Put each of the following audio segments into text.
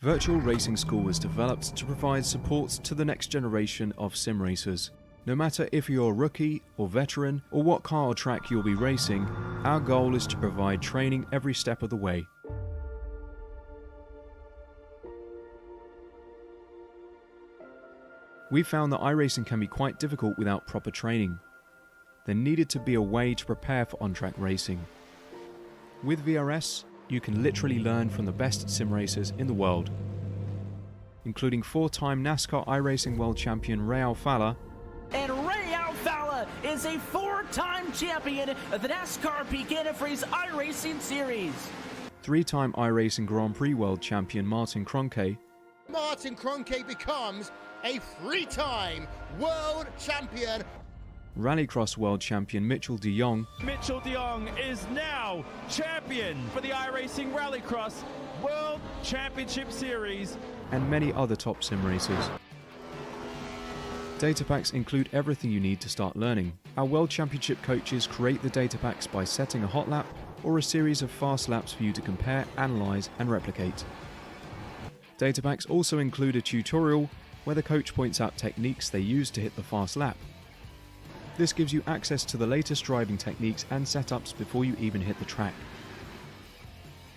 Virtual Racing School was developed to provide support to the next generation of sim racers. No matter if you're a rookie or veteran or what car or track you'll be racing, our goal is to provide training every step of the way. We found that iRacing can be quite difficult without proper training. There needed to be a way to prepare for on-track racing. With VRS, you can literally learn from the best sim racers in the world, including 4-time NASCAR iRacing World Champion Ray Alfalla. And Ray Alfalla is a 4-time champion of the NASCAR Peak Antifreeze iRacing Series. 3-time iRacing Grand Prix World Champion Martin Kroenke. Martin Kroenke becomes a 3-time world champion. Rallycross World Champion Mitchell de Jong. Mitchell de Jong is now champion for the iRacing Rallycross World Championship Series. And many other top sim racers. Data packs include everything you need to start learning. Our World Championship coaches create the data packs by setting a hot lap or a series of fast laps for you to compare, analyze, and replicate. Data packs also include a tutorial where the coach points out techniques they use to hit the fast lap. This gives you access to the latest driving techniques and setups before you even hit the track.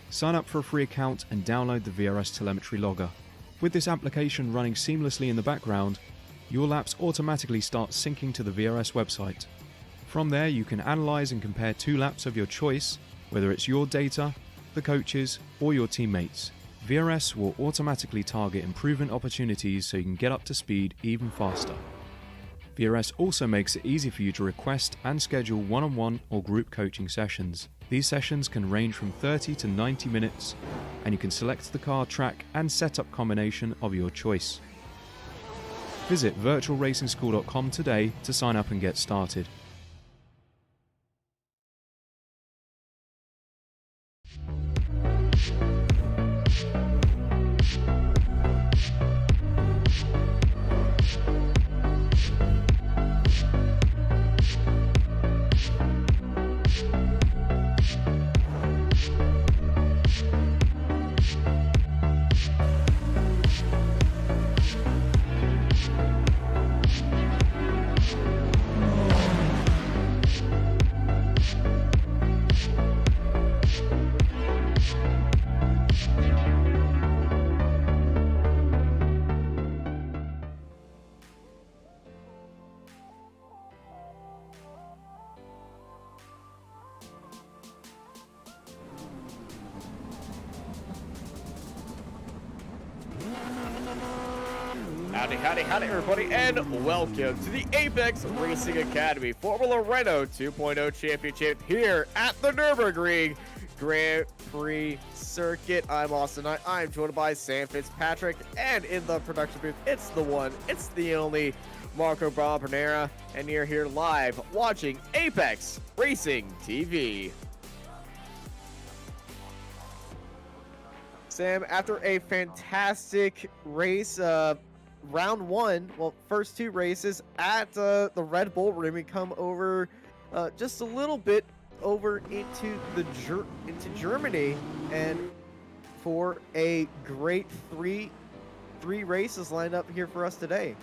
Sign up for a free account and download the VRS telemetry logger. With this application running seamlessly in the background, your laps automatically start syncing to the VRS website. From there, you can analyze and compare 2 laps of your choice, whether it's your data, the coaches, or your teammates. VRS will automatically target improvement opportunities so you can get up to speed even faster. VRS also makes it easy for you to request and schedule one-on-one or group coaching sessions. These sessions can range from 30 to 90 minutes, and you can select the car, track, and setup combination of your choice. Visit virtualracingschool.com today to sign up and get started. Howdy everybody, and welcome to the Apex Racing Academy Formula Renault 2.0 Championship here at the Nürburgring Grand Prix Circuit. I'm Austin Knight. I'm joined by Sam Fitzpatrick, and in the production booth, it's the one, it's the only Marco Bronera, and you're here live watching Apex Racing TV. Sam, after a fantastic race, round 1, well, first 2 races at the Red Bull Ring, we come over just a little bit over into Germany, and for a great three races lined up here for us today.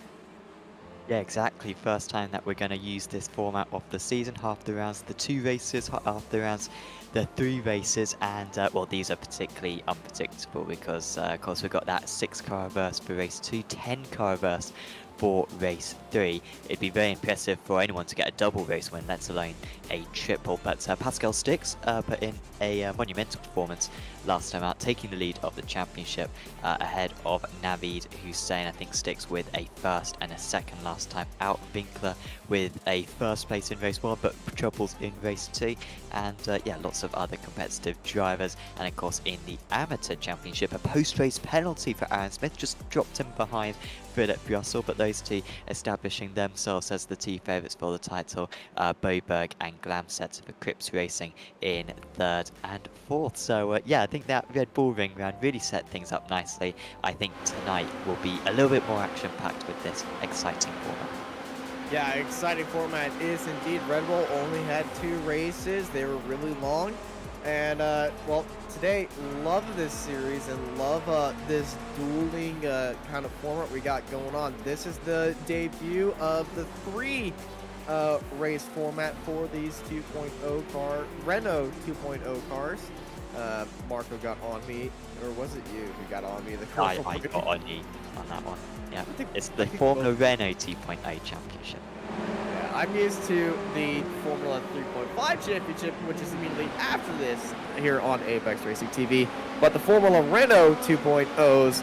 Yeah, exactly. First time that we're going to use this format of the season. Half the rounds, the 2 races, half the rounds, the 3 races, and well, these are particularly unpredictable because of course we've got that 6-car reverse for race 2, 10-car reverse for race 3. It'd be very impressive for anyone to get a double race win, let alone a triple. But Pascal Stix put in a monumental performance last time out, taking the lead of the championship ahead of Navid Hussein. I think Stix with a first and a second last time out. Winkler with a first place in race 1, but troubles in race 2. And yeah, lots of other competitive drivers. And of course, in the amateur championship, a post-race penalty for Aaron Smith just dropped him behind Philip Russell, but those two establishing themselves as the 2 favourites for the title, Boberg and Glamset for Crips Racing in 3rd and 4th. So yeah, I think that Red Bull Ring round really set things up nicely. I think tonight will be a little bit more action-packed with this exciting format. Yeah, exciting format is indeed. Red Bull only had 2 races. They were really long. And, well, today, love this series and love this dueling kind of format we got going on. This is the debut of the 3 race format for these 2.0 Renault 2.0 cars. Marco got on me, or was it you who got on me? I got on you on that one. Yeah, it's the Formula Renault 2.0 Championship. Yeah, I'm used to the Formula 3.5 Championship, which is immediately after this here on Apex Racing TV. But the Formula Renault 2.0s,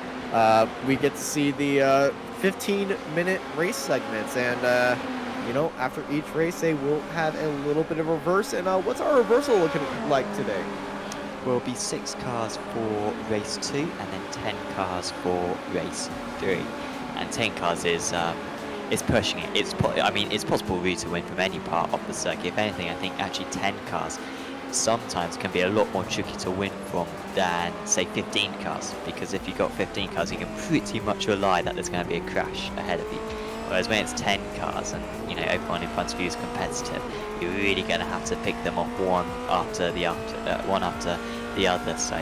we get to see the 15-minute race segments, and you know, after each race, they will have a little bit of reverse. And what's our reversal looking like today? Will be 6 cars for race 2 and then 10 cars for race 3. And 10 cars is pushing it. It's possible really to win from any part of the circuit. If anything, I think actually 10 cars sometimes can be a lot more tricky to win from than say 15 cars, because if you've got 15 cars, you can pretty much rely that there's going to be a crash ahead of you. Whereas when it's 10 cars and, you know, everyone in front of you is competitive, you're really going to have to pick them off one after the other. So,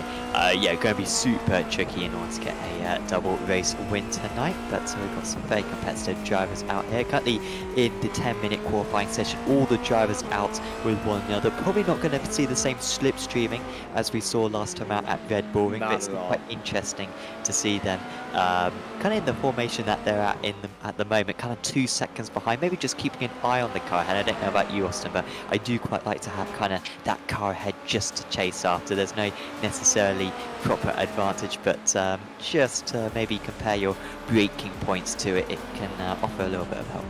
yeah, going to be super tricky in order to get a double race win tonight. But we've got some very competitive drivers out here. Currently in the 10-minute qualifying session, all the drivers out with one another. Probably not going to see the same slipstreaming as we saw last time out at Red Bull Ring. But it's quite interesting to see them kind of in the formation that they're at at the moment, kind of 2 seconds behind, maybe just keeping an eye on the car ahead. I don't know about you, Austin, but I do quite like to have kind of that car ahead just to chase after. There's no necessarily proper advantage, but just maybe compare your braking points to it. It can offer a little bit of help.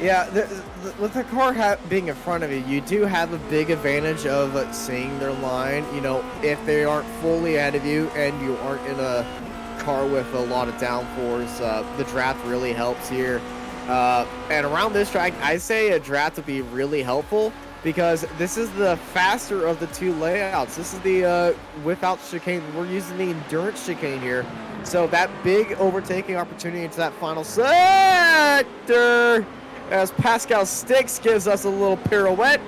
Yeah, with the car being in front of you, you do have a big advantage of seeing their line. You know, if they aren't fully ahead of you and you aren't in a car with a lot of downforce, the draft really helps here. And around this track, I say a draft would be really helpful, because this is the faster of the 2 layouts. This is the without chicane. We're using the endurance chicane here. So that big overtaking opportunity into that final sector, as Pascal Stix gives us a little pirouette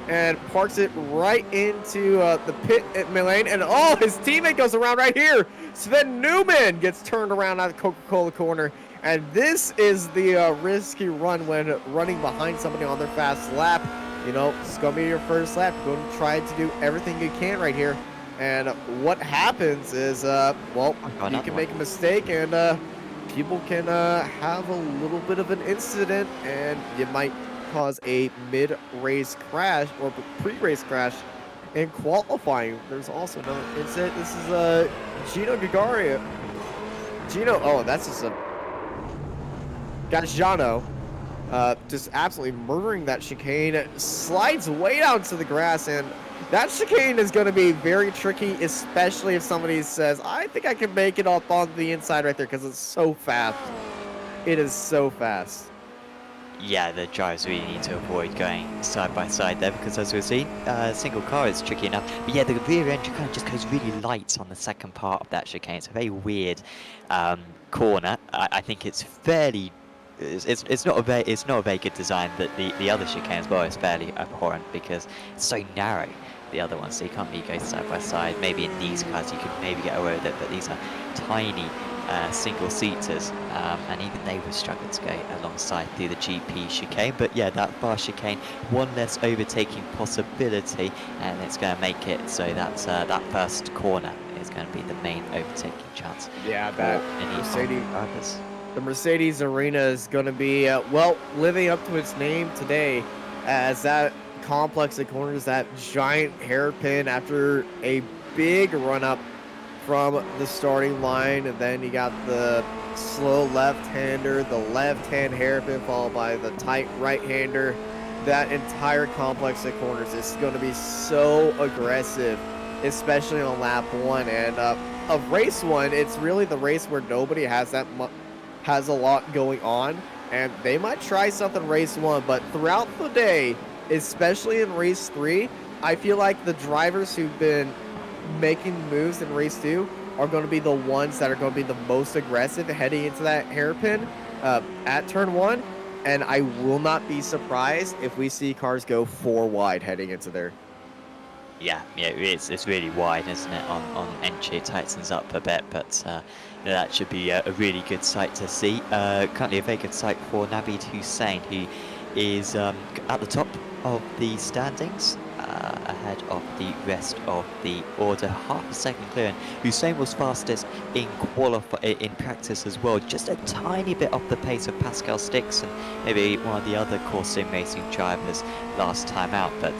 and parks it right into the pit at Milan. And oh, his teammate goes around right here. Sven Newman gets turned around at the Coca-Cola corner. And this is the risky run when running behind somebody on their fast lap. You know, it's going to be your first lap. You're going to try to do everything you can right here. And what happens is, well, you can make a mistake and people can have a little bit of an incident, and you might cause a mid-race crash or pre-race crash in qualifying. There's also another incident. This is Gino Gagaria. Oh, that's just a... Gajano. Just absolutely murdering that chicane. Slides way down to the grass, and that chicane is going to be very tricky, especially if somebody says, I think I can make it up on the inside right there, because it's so fast. It is so fast. Yeah, the drivers really need to avoid going side by side there, because as we've seen, single car is tricky enough. But yeah, the rear end kind of just goes really light on the second part of that chicane. It's a very weird corner. I think it's fairly... It's not a very good design. That the other chicane as well is fairly abhorrent, because it's so narrow, the other one, so you can't really go side by side. Maybe in these cars you could maybe get away with it, but these are tiny single seaters, and even they would struggle to go alongside through the GP chicane. But yeah, that bar chicane, one less overtaking possibility, and it's going to make it so that that first corner is going to be the main overtaking chance. Yeah, that Mercedes. The Mercedes Arena is going to be, well, living up to its name today, as that complex that corners that giant hairpin after a big run-up from the starting line. And then you got the slow left-hander, the left-hand hairpin, followed by the tight right-hander. That entire complex that corners is going to be so aggressive, especially on lap 1. And of race 1, it's really the race where nobody has a lot going on, and they might try something race 1, but throughout the day, especially in race 3, I feel like the drivers who've been making moves in race 2 are going to be the ones that are going to be the most aggressive heading into that hairpin at turn 1, and I will not be surprised if we see cars go 4 wide heading into there. Yeah, it's really wide, isn't it, on entry? It tightens up a bit, but that should be a really good sight to see. Currently a very good sight for Navid Hussein, who is at the top of the standings, ahead of the rest of the order, half a second clear. And Hussein was fastest in practice as well, just a tiny bit off the pace of Pascal Stix and maybe one of the other course sim racing drivers last time out, but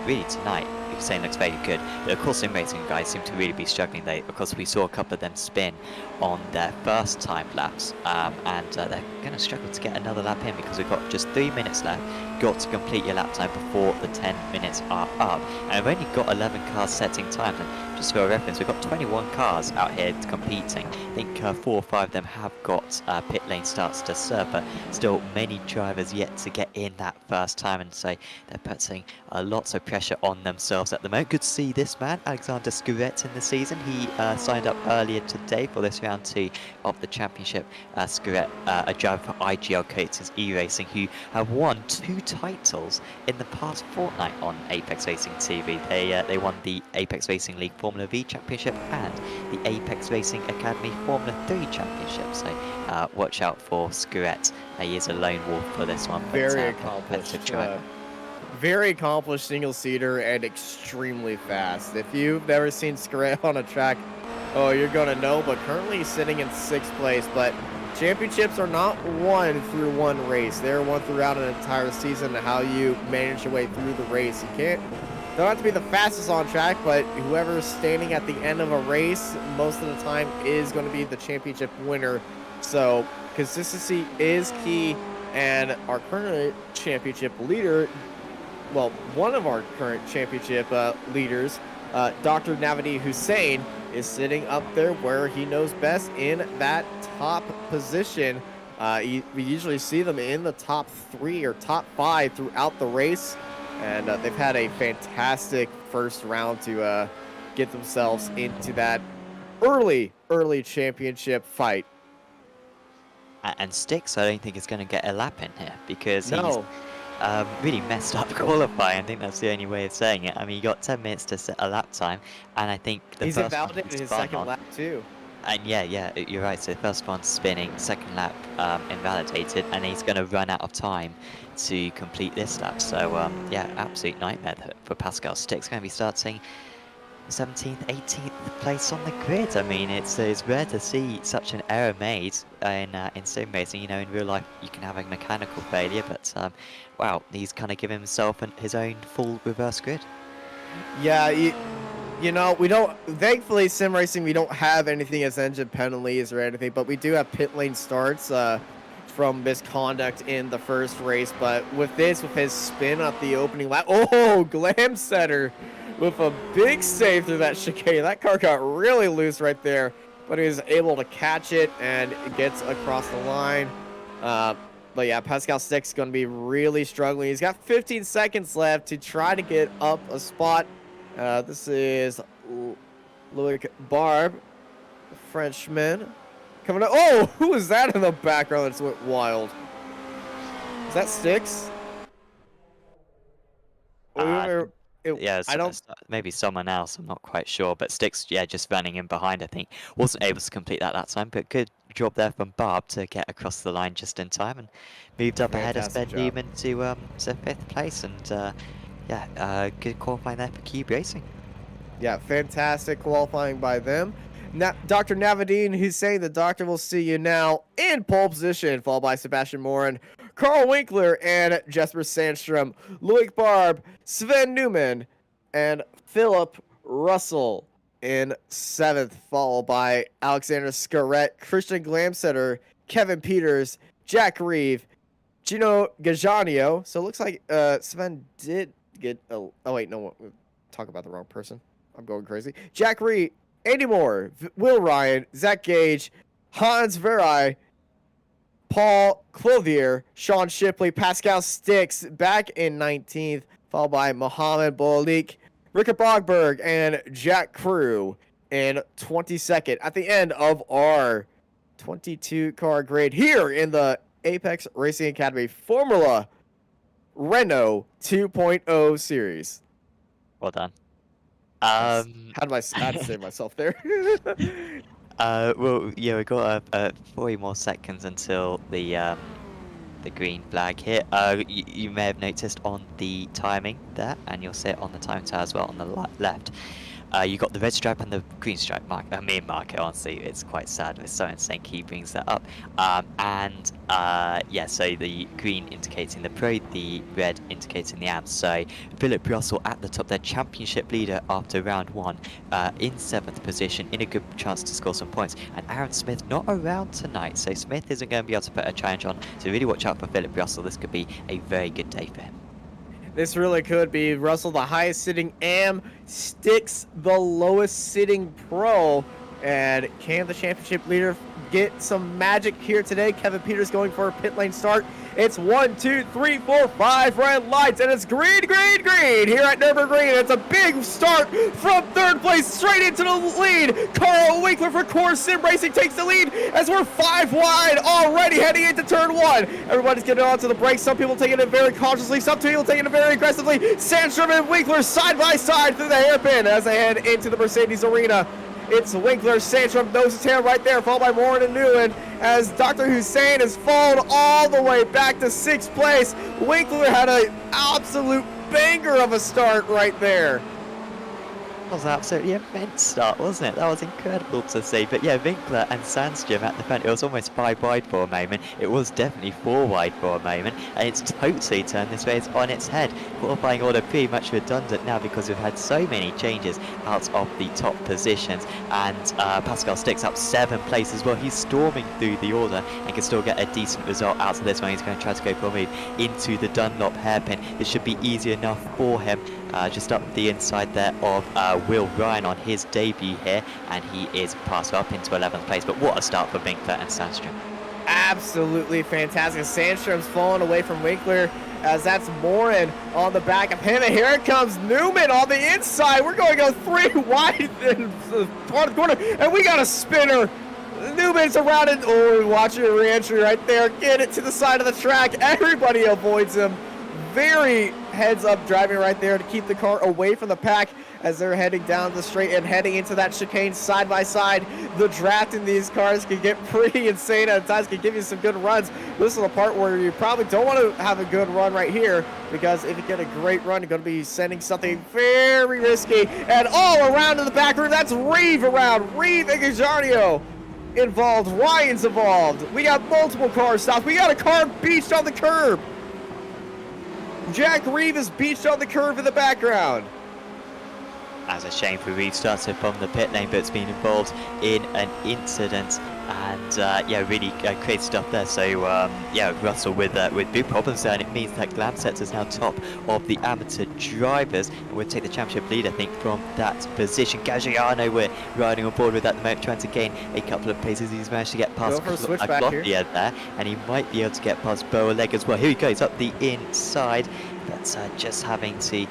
really tonight Hussein looks very good. The course sim racing guys seem to really be struggling. Of course, we saw a couple of them spin on their first time laps, and they're going to struggle to get another lap in because we've got just 3 minutes left. Got to complete your lap time before the 10 minutes are up, and we've only got 11 cars setting times. And just for a reference, we've got 21 cars out here competing. I think 4 or 5 of them have got pit lane starts to serve, but still many drivers yet to get in that first time, and so they're putting lots of pressure on themselves at the moment. Good to see this man, Alexander Scuret, in the season. He signed up earlier today for this round 2 of the championship. Scuret, a driver for IGL Coates E-Racing, who have won 2 titles in the past fortnight on Apex Racing TV. They won the Apex Racing League Formula V Championship and the Apex Racing Academy Formula 3 Championship. So watch out for Scuret. He is a lone wolf for this one. Very accomplished. Very accomplished single-seater and extremely fast. If you've never seen Scuret on a track, oh, you're going to know, but currently he's sitting in 6th place. But championships are not won through one race. They're won throughout an entire season, how you manage your way through the race. You don't have to be the fastest on track, but whoever's standing at the end of a race most of the time is going to be the championship winner. So consistency is key, and our current championship leader, well, one of our current championship leaders, Dr. Navidi Hussein, is sitting up there where he knows best in that top position. We usually see them in the top 3 or top 5 throughout the race, and they've had a fantastic first round to get themselves into that early championship fight. And Stix, I don't think is going to get a lap in here because he's really messed up qualifying. I think that's the only way of saying it. I mean, he got 10 minutes to set a lap time, and I think he's invalidated his second lap too. And yeah, you're right. So the first one's spinning, second lap invalidated, and he's going to run out of time to complete this lap. So yeah, absolute nightmare for Pascal Stix. Going to be starting 17th, 18th place on the grid. I mean, it's rare to see such an error made in sim racing. You know, in real life you can have a mechanical failure, but wow, he's kind of given himself his own full reverse grid. Yeah, you know, we don't, thankfully sim racing, we don't have anything as engine penalties or anything, but we do have pit lane starts from misconduct in the first race. But with his spin at the opening lap, oh, Glam Setter with a big save through that chicane. That car got really loose right there, but he was able to catch it and gets across the line. But yeah, Pascal Stix is going to be really struggling. He's got 15 seconds left to try to get up a spot. This is Loic Barbe, the Frenchman, coming up. Oh, who is that in the background that just went wild? Is that Stix? Yeah, maybe someone else. I'm not quite sure. But Stix, yeah, just running in behind. I think wasn't able to complete that time, but good job there from Barb to get across the line just in time and moved up ahead of Sven Newman to 5th place. And yeah, good qualifying there for Cube Racing. Yeah, fantastic qualifying by them. Now, Dr. Navadine, he's saying the doctor will see you now in pole position, followed by Sebastian Morin, Carl Winkler, and Jesper Sandstrom, Loic Barbe, Sven Newman, and Philip Russell in 7th, followed by Alexander Scuret, Christian Glamsetter, Kevin Peters, Jack Reeve, Gino Gajanio. So it looks like Sven did get a... Oh, wait, no, talk about the wrong person. I'm going crazy. Jack Reeve, Andy Moore, Will Ryan, Zach Gage, Hans Verai, Paul Clothier, Sean Shipley, Pascal Stix back in 19th, followed by Mohamed Bolik, Rickard Bogberg, and Jack Crew in 22nd at the end of our 22-car grid here in the Apex Racing Academy Formula Renault 2.0 series. Well done. How did I save myself there? Well, yeah, we got 40 more seconds until the green flag here. You may have noticed on the timing there, and you'll see it on the time tower as well on the left. You got the red stripe and the green stripe marker. Marker, honestly, it's quite sad. It's so insane he brings that up. Yeah, so the green indicating the pro, the red indicating the am. So Philip Russell at the top, their championship leader after round 1, in 7th position, in a good chance to score some points. And Aaron Smith not around tonight, so Smith isn't going to be able to put a challenge on. So really watch out for Philip Russell. This could be a very good day for him. This really could be. Russell, the highest sitting am, Sticks, the lowest sitting pro. And can the championship leader get some magic here today? Kevin Peters going for a pit lane start. It's 1, 2, 3, 4, 5 red lights, and it's green, green, green here at Nürburgring. It's a big start from 3rd place straight into the lead. Carl Winkler for Core Sim Racing takes the lead as we're 5 wide already heading into turn 1. Everybody's getting onto the brakes. Some people taking it very cautiously, some people taking it very aggressively. Sandstrom and Winkler side by side through the hairpin as they head into the Mercedes arena. It's Winkler, Sandstrom, nose to tail right there, followed by Morin and Nguyen, as Dr. Hussein has fallen all the way back to 6th place. Winkler had an absolute banger of a start right there. That was an absolutely immense start, wasn't it? That was incredible to see. But yeah, Winkler and Sandstrom at the front, it was almost 5 wide for a moment. It was definitely 4 wide for a moment, and it's totally turned this race on its head. Qualifying order pretty much redundant now because we've had so many changes out of the top positions. And Pascal Sticks up 7 places. Well, he's storming through the order and can still get a decent result out of this one. He's going to try to go for a move into the Dunlop hairpin. It should be easy enough for him. Just up the inside there of Will Ryan on his debut here, and he is passed up into 11th place. But what a start for Winkler and Sandstrom. Absolutely fantastic. Sandstrom's falling away from Winkler as that's Morin on the back of him. And here it comes Newman on the inside. We're going to go 3 wide in the corner, and we got a spinner. Newman's around it. Oh, watch your re-entry right there. Get it to the side of the track. Everybody avoids him. Very heads-up driving right there to keep the car away from the pack as they're heading down the straight and heading into that chicane side by side. The draft in these cars can get pretty insane at times, can give you some good runs. This is the part where you probably don't want to have a good run right here, because if you get a great run, you're going to be sending something very risky. And all around in the back room, that's Reeve around. Reeve and Gajarnio involved. Ryan's involved. We got multiple cars stopped. We got a car beached on the curb. Jack Reeve is beached on the curve in the background. That's a shame for Reeve, started from the pit lane, but it's been involved in an incident, and yeah, really crazy stuff there. So yeah, Russell with big problems there, and it means that Glamsets is now top of the amateur drivers, and we'll take the championship lead, I think, from that position. Gagliano, we're riding on board with at the moment, trying to gain a couple of places. He's managed to get past Glossier there, and he might be able to get past Boaleg as well. Here he goes up the inside, but just having to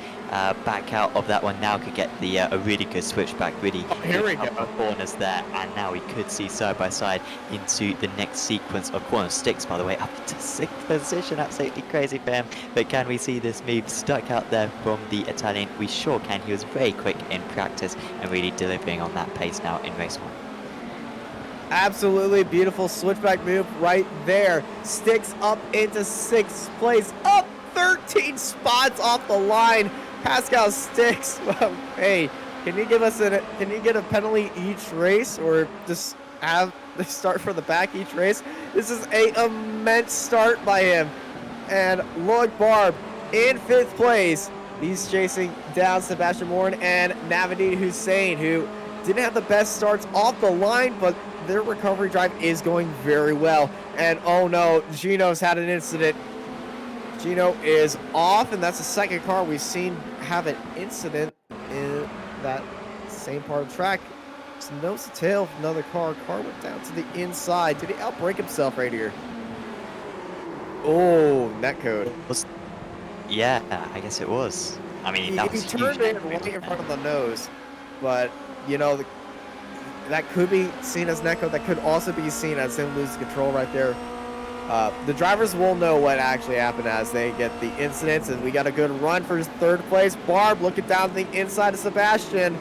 back out of that one now. Could get the a really good switchback, really here we go. Corners there, and now we could see side by side into the next sequence of corners. Sticks, by the way, up to 6th position, absolutely crazy for him. But can we see this move stuck out there from the Italian? We sure can. He was very quick in practice and really delivering on that pace now in race 1. Absolutely beautiful switchback move right there. Sticks up into 6th place, up 13 spots off the line. Pascal Sticks, well, hey, can you get a penalty each race, or just have the start from the back each race? This is a immense start by him. And Loic Barb in 5th place. He's chasing down Sebastian Morin and Navadine Hussein, who didn't have the best starts off the line, but their recovery drive is going very well. And oh no, Gino's had an incident. Gino is off, and that's the 2nd car we've seen have an incident in that same part of the track. It's nose to tail of another car. Car went down to the inside. Did he outbrake himself right here? Oh, netcode. Yeah, I guess it was. I mean, he turned in right in front of the nose, but you know, that could be seen as netcode. That could also be seen as him losing control right there. The drivers will know what actually happened as they get the incidents, and we got a good run for third place. Barb looking down the inside of Sebastian,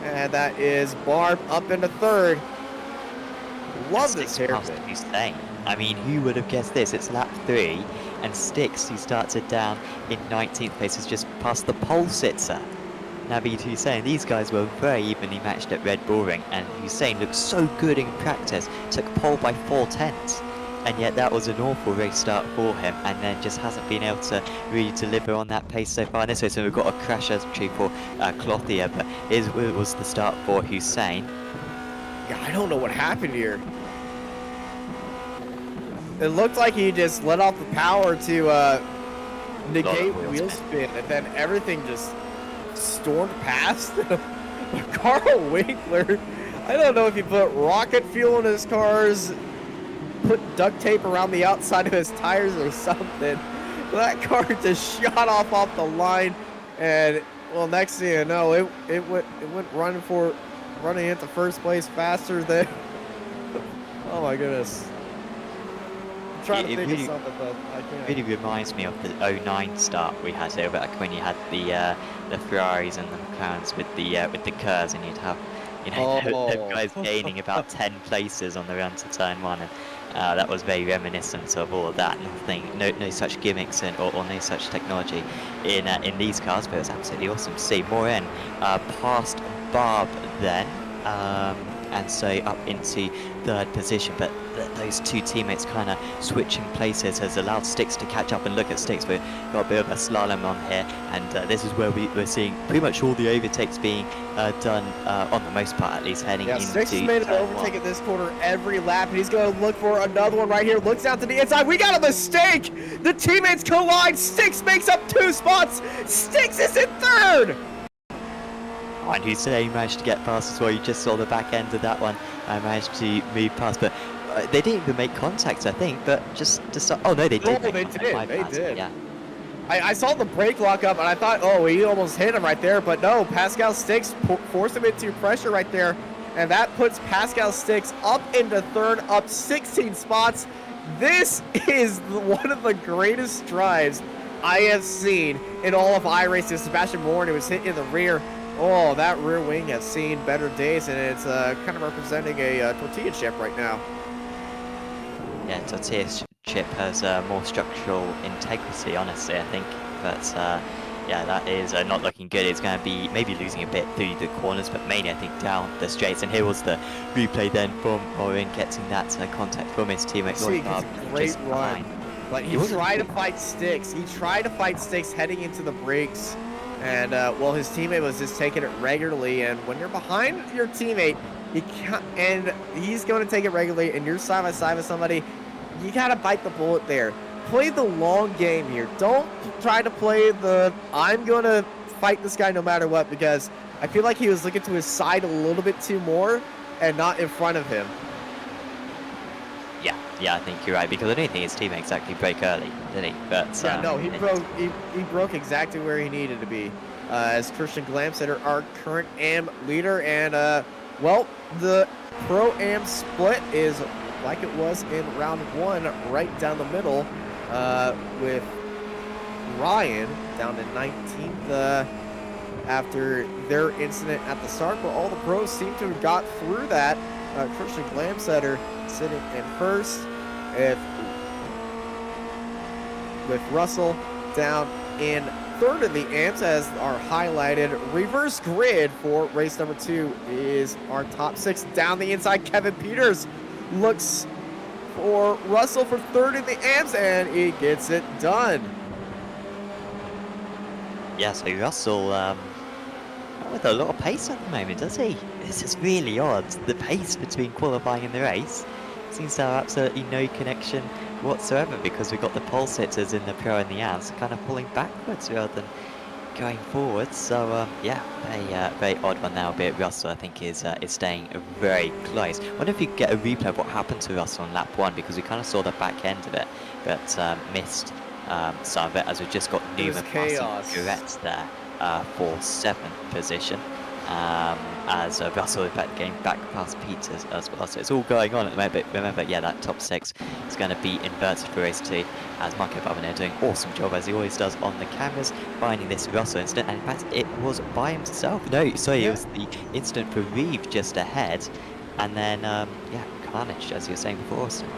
and that is Barb up into third. Love this hairpin. Hussein. I mean, who would have guessed this? It's lap 3, and Styx, who started down in 19th place, has just passed the pole sitter, Naveed Hussein. These guys were very evenly matched at Red Bull Ring, and Hussein looked so good in practice, took pole by 4/10. And yet that was an awful race start for him, and then just hasn't been able to really deliver on that pace so far in this race. So we've got a crash entry for Clothier, but it was the start for Hussein. Yeah, I don't know what happened here. It looked like he just let off the power to negate wheel spin, and then everything just stormed past. Carl Winkler, I don't know if he put rocket fuel in his cars, put duct tape around the outside of his tires or something. That car just shot off the line, and well, next thing you know, it went running into first place faster than. Oh my goodness! I'm trying to think of something, but I can't. It really reminds me of the 09 start we had here, back when you had the Ferraris and the McLarens with the curves, and you'd have, you know, them guys gaining about 10 places on the run to turn 1, and that was very reminiscent of all of that. No such gimmicks or no such technology in these cars, but it was absolutely awesome to see. Morin past Barb then, and so up into third position, but those two teammates kind of switching places has allowed Styx to catch up. And look at Styx, we've got a bit of a slalom on here, and this is where we're seeing pretty much all the overtakes being done, on the most part at least, heading into Styx has made an overtake at this corner every lap, and he's going to look for another one right here. Looks out to the inside. We got a mistake. The teammates collide. Styx makes up 2 spots. Styx is in third. And Hussein managed to get past as well. You just saw the back end of that one. I managed to move past, but they didn't even make contact, I think. But just oh no, they did. Oh, they did. They did. Yeah. I saw the brake lock up, and I thought, oh, he almost hit him right there. But no, Pascal Styx forced him into pressure right there, and that puts Pascal Styx up into third, up 16 spots. This is one of the greatest drives I have seen in all of iRacing. Sebastian Morin, who was hit in the rear. Oh, that rear wing has seen better days, and it's kind of representing a tortilla chip right now. Yeah, tortilla chip has more structural integrity, honestly, I think. But yeah, that is not looking good. It's going to be maybe losing a bit through the corners, but mainly I think down the straights. And here was the replay then from Morin getting that contact from his teammate. See, it's a great run, but he tried to fight Styx. He tried to fight Styx heading into the brakes. And, well, his teammate was just taking it regularly, and when you're behind your teammate, you can't, and he's going to take it regularly, and you're side by side with somebody, you got to bite the bullet there. Play the long game here. Don't try to play the, I'm going to fight this guy no matter what, because I feel like he was looking to his side a little bit too more and not in front of him. Yeah, I think you're right, because I don't think his teammate exactly broke early, did he? But yeah, no, he broke exactly where he needed to be. As Christian Glamsetter, our current AM leader, and well, the Pro-Am split is like it was in round 1, right down the middle, with Ryan down to 19th after their incident at the start, but all the pros seem to have got through that. Christian Glamsetter sitting in first, with Russell down in third in the AMS, as our highlighted reverse grid for race number 2 is our top 6. Down the inside, Kevin Peters looks for Russell for third in the AMS, and he gets it done. Yeah, so Russell with a lot of pace at the moment, does he? This is really odd. The pace between qualifying and the race seems to have absolutely no connection whatsoever, because we've got the pole sitters in the Pro and the AMS kind of pulling backwards rather than going forwards. So yeah, very odd one now. Albeit Russell, I think, is staying very close. I wonder if you could get a replay of what happened to Russell on lap 1, because we kind of saw the back end of it, but missed some of it, as we've just got Newman passing Guret there for 7th position. as Russell in fact getting back past Peters as well. So it's all going on at the moment, but remember, yeah, that top 6 is going to be inverted for race 2, as Marco Barbanero doing an awesome job, as he always does on the cameras, finding this Russell incident, and in fact it was by himself. No, sorry, it was the incident for Reeve just ahead, and then, yeah, carnage, as you were saying before, Austin.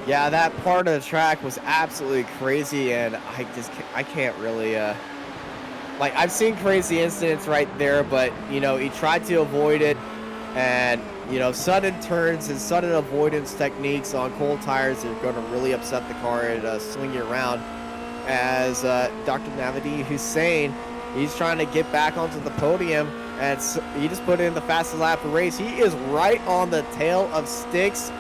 Yeah, that part of the track was absolutely crazy, and I can't really, like, I've seen crazy incidents right there, but, you know, he tried to avoid it, and, you know, sudden turns and sudden avoidance techniques on cold tires are going to really upset the car and swing you around. As Dr. Navidi Hussein, he's trying to get back onto the podium, and he just put in the fastest lap of the race. He is right on the tail of Sticks.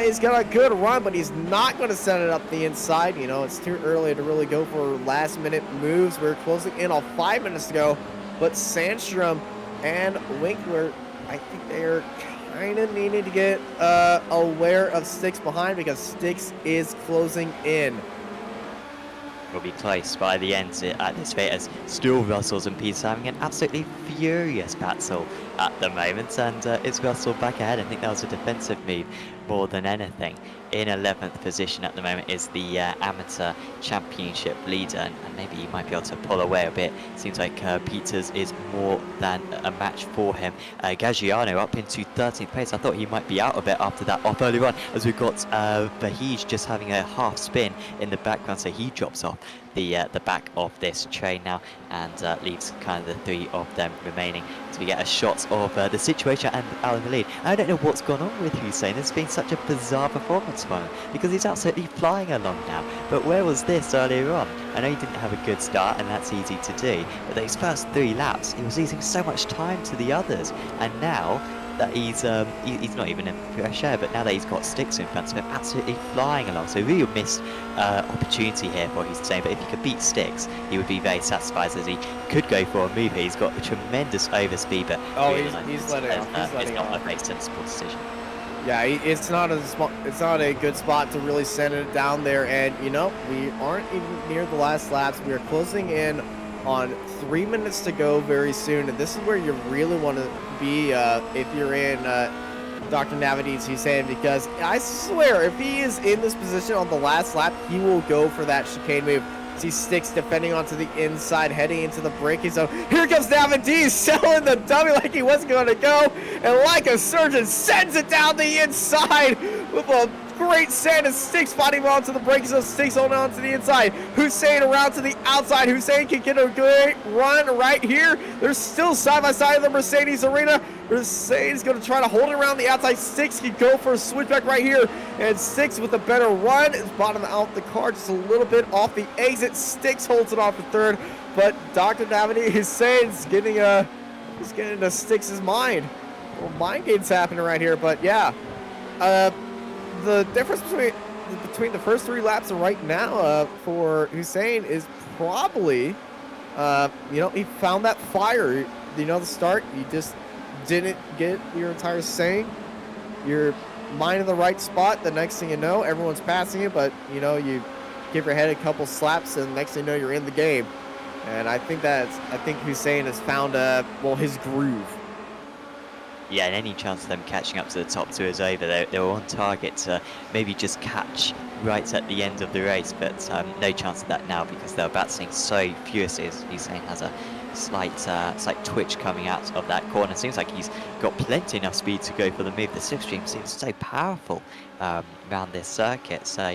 He's got a good run, but he's not going to set it up the inside. You know, it's too early to really go for last-minute moves. We're closing in on 5 minutes to go, but Sandstrom and Winkler, I think they're kind of needing to get aware of Sticks behind, because Sticks is closing in. Will be close by the end at this rate, as still Russell's and Peters having an absolutely furious battle at the moment, and it's Russell back ahead. I think that was a defensive move more than anything. In 11th position at the moment is the amateur championship leader, and maybe he might be able to pull away a bit. Seems like Peters is more than a match for him. Gaggiano up into 13th place. I thought he might be out of it after that off early on, as we've got Vahij just having a half spin in the background, so he drops off the back of this train now, and leaves kind of the 3 of them remaining. So we get a shot of the situation and Alan the lead. I don't know what's gone on with Hussein. It's been such a bizarre performance for him, because he's absolutely flying along now. But where was this earlier on? I know he didn't have a good start, and that's easy to do, but those first 3 laps, he was losing so much time to the others, and now that he's not even in fresh air, but now that he's got Sticks in front of him, absolutely flying along. So real missed opportunity here for Hussein, but if he could beat Sticks, he would be very satisfied, as he could go for a move here. He's got a tremendous overspeed, but he's letting off. It's not a very sensible decision. Yeah, it's not a good spot to really send it down there, and you know, we aren't even near the last laps. We are closing in on 3 minutes to go very soon, and this is where you really want to be if you're in Dr. Navidi's Hussein, because I swear if he is in this position on the last lap, he will go for that chicane move. See Sticks defending onto the inside, heading into the braking zone. Here comes Navidi selling the dummy like he wasn't going to go, and like a surgeon sends it down the inside with a great send, and Sticks fighting onto the braking zone. Sticks holding on to the inside. Hussein around to the outside. Hussein can get a great run right here. They're still side by side in the Mercedes arena. Mercedes going to try to hold it around the outside. Sticks can go for a switchback right here, and Sticks with a better run is bottom out the car just a little bit off the exit. Sticks holds it off for third, but Dr. Navidi Hussein's getting he's getting into Sticks' mind. Well, mind games happening right here, but yeah. The difference between the first 3 laps and right now for Hussein is probably, you know, he found that fire. You know, the start, you just didn't get your entire saying. You're minding the right spot. The next thing you know, everyone's passing you, but, you know, you give your head a couple slaps, and the next thing you know, you're in the game. And I think Hussein has found, his groove. Yeah, and any chance of them catching up to the top 2 is over. They were on target to maybe just catch right at the end of the race, but no chance of that now, because they're battling so furiously. Hussein has a slight twitch coming out of that corner. Seems like he's got plenty enough speed to go for the move. The slipstream seems so powerful around this circuit, so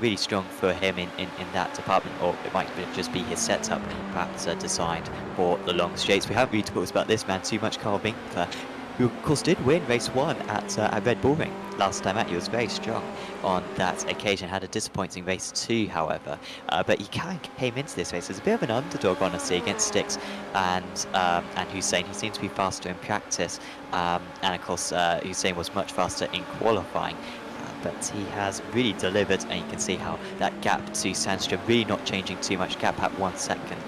really strong for him in that department, or it might just be his setup, perhaps designed for the long straights. We haven't really talked about this man too much, Carl Winkler, who of course did win race 1 at Red Bull Ring last time out. He was very strong on that occasion. Had a disappointing race 2, however, but he came into this race as a bit of an underdog, honestly, against Sticks and Hussein. He seemed to be faster in practice, and of course Hussein was much faster in qualifying. But he has really delivered, and you can see how that gap to Sandstrom really not changing too much, gap at 1 second.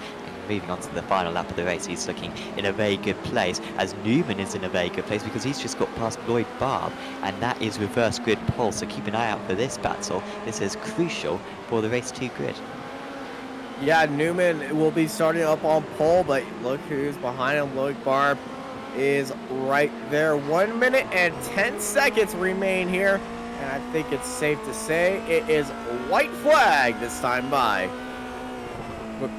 Moving on to the final lap of the race, he's looking in a very good place, as Newman is in a very good place because he's just got past Lloyd Barb, and that is reverse grid pole, so keep an eye out for this battle. This is crucial for the race 2 grid. Yeah, Newman will be starting up on pole, but look who's behind him. Loic Barb is right there. 1 minute and 10 seconds remain here. And I think it's safe to say it is white flag this time by. But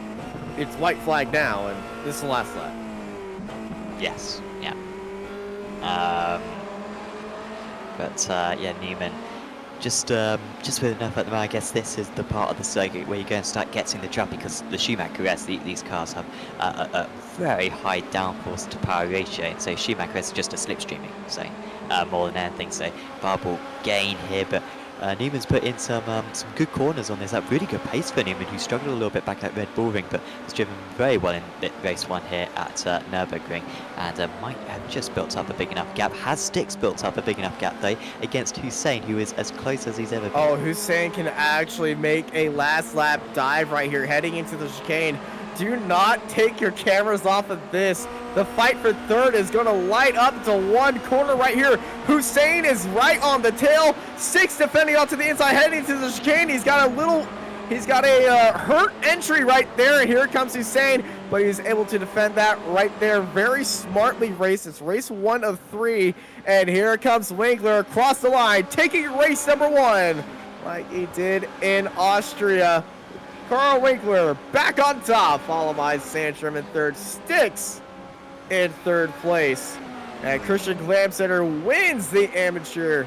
it's white flag now, and this is the last lap. Yes, yeah. Yeah, Newman just with enough at the moment. I guess this is the part of the circuit where you're going to start getting the drop, because the Schumacher S, these cars have a very high downforce to power ratio, so Schumacher S is just a slipstreaming, so more than anything. So Barb will gain here, but Newman's put in some good corners on this. That really good pace for Newman, who struggled a little bit back at Red Bull Ring, but has driven very well in race 1 here at Nürburgring, and might have just built up a big enough gap. Has Sticks built up a big enough gap though against Hussein, who is as close as he's ever been. Oh, Hussein can actually make a last lap dive right here, heading into the chicane. Do not take your cameras off of this. The fight for third is going to light up to one corner right here. Hussein is right on the tail. Sticks defending off to the inside, heading to the chicane. He's got a hurt entry right there. And here comes Hussein, but he's able to defend that right there. Very smartly raced. It's race 1 of 3. And here comes Winkler across the line, taking race number 1 like he did in Austria. Carl Winkler back on top, followed by Sandstrom in third. Sticks in third place. And Christian Glamsetter wins the amateur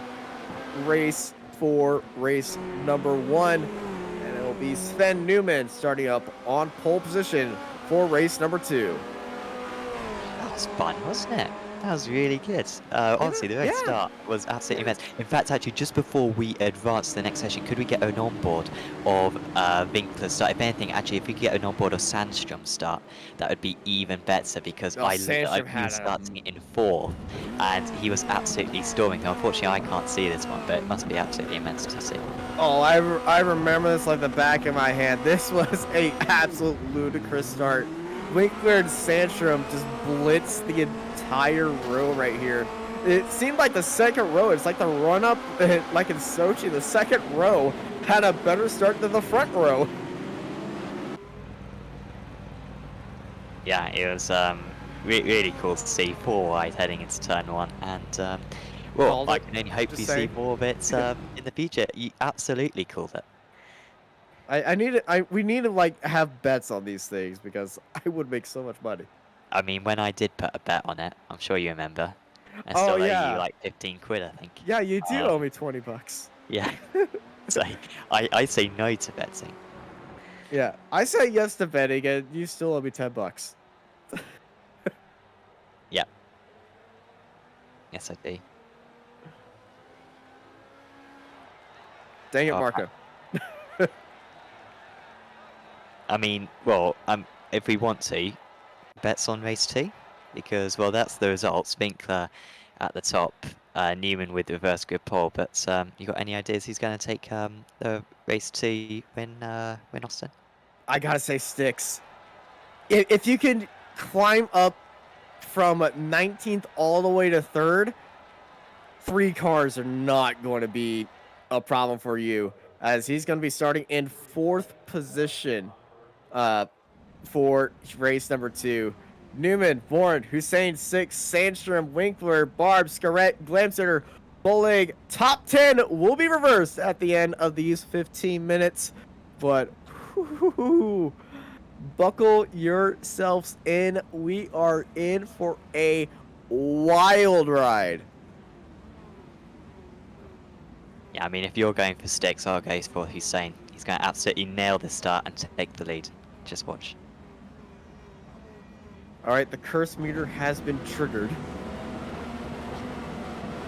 race for race number 1. And it will be Sven Newman starting up on pole position for race number 2. That was fun, wasn't it? That was really good. Honestly, the race start was absolutely immense. In fact, actually, just before we advance to the next session, could we get an onboard of Winkler start? If anything, actually, if we could get an onboard of Sandstrom start, that would be even better, because I was starting in 4th, and he was absolutely storming. Unfortunately, I can't see this one, but it must be absolutely immense to see. Oh, I remember this like the back of my hand. This was a absolute ludicrous start. Winkler and Sandstrom just blitzed the entire row right here. It seemed like the second row, it's like the run-up, like in Sochi, the second row had a better start than the front row. Yeah, it was really cool to see 4 wide heading into turn 1, and well, I can only hope we see more of it in the future. You absolutely called it. We need to like have bets on these things, because I would make so much money. I mean, when I did put a bet on it, I'm sure you remember. I Oh, still owe yeah. you like 15 quid, I think. Yeah, you do owe me 20 bucks. Yeah. So I say no to betting. Yeah, I say yes to betting, and you still owe me 10 bucks. Yeah. Yes, I do. Dang it, Oh, Marco. I mean, well, if we want to, bets on race 2, because, well, that's the results. Winkler at the top, Newman with reverse grid pole. But you got any ideas who's going to take the race 2 win Austin? I gotta say Sticks. If you can climb up from 19th all the way to 3rd, 3 cars are not going to be a problem for you, as he's going to be starting in 4th position for race number 2. Newman, Bourne, Hussein, Six, Sandstrom, Winkler, Barb, Scarrett, Glamsetter, Bollig. Top 10 will be reversed at the end of these 15 minutes. But whoo, buckle yourselves in. We are in for a wild ride. Yeah, I mean, if you're going for Sticks, I'll go for Hussein. He's going to absolutely nail this start and take the lead. Just watch. All right, the curse meter has been triggered.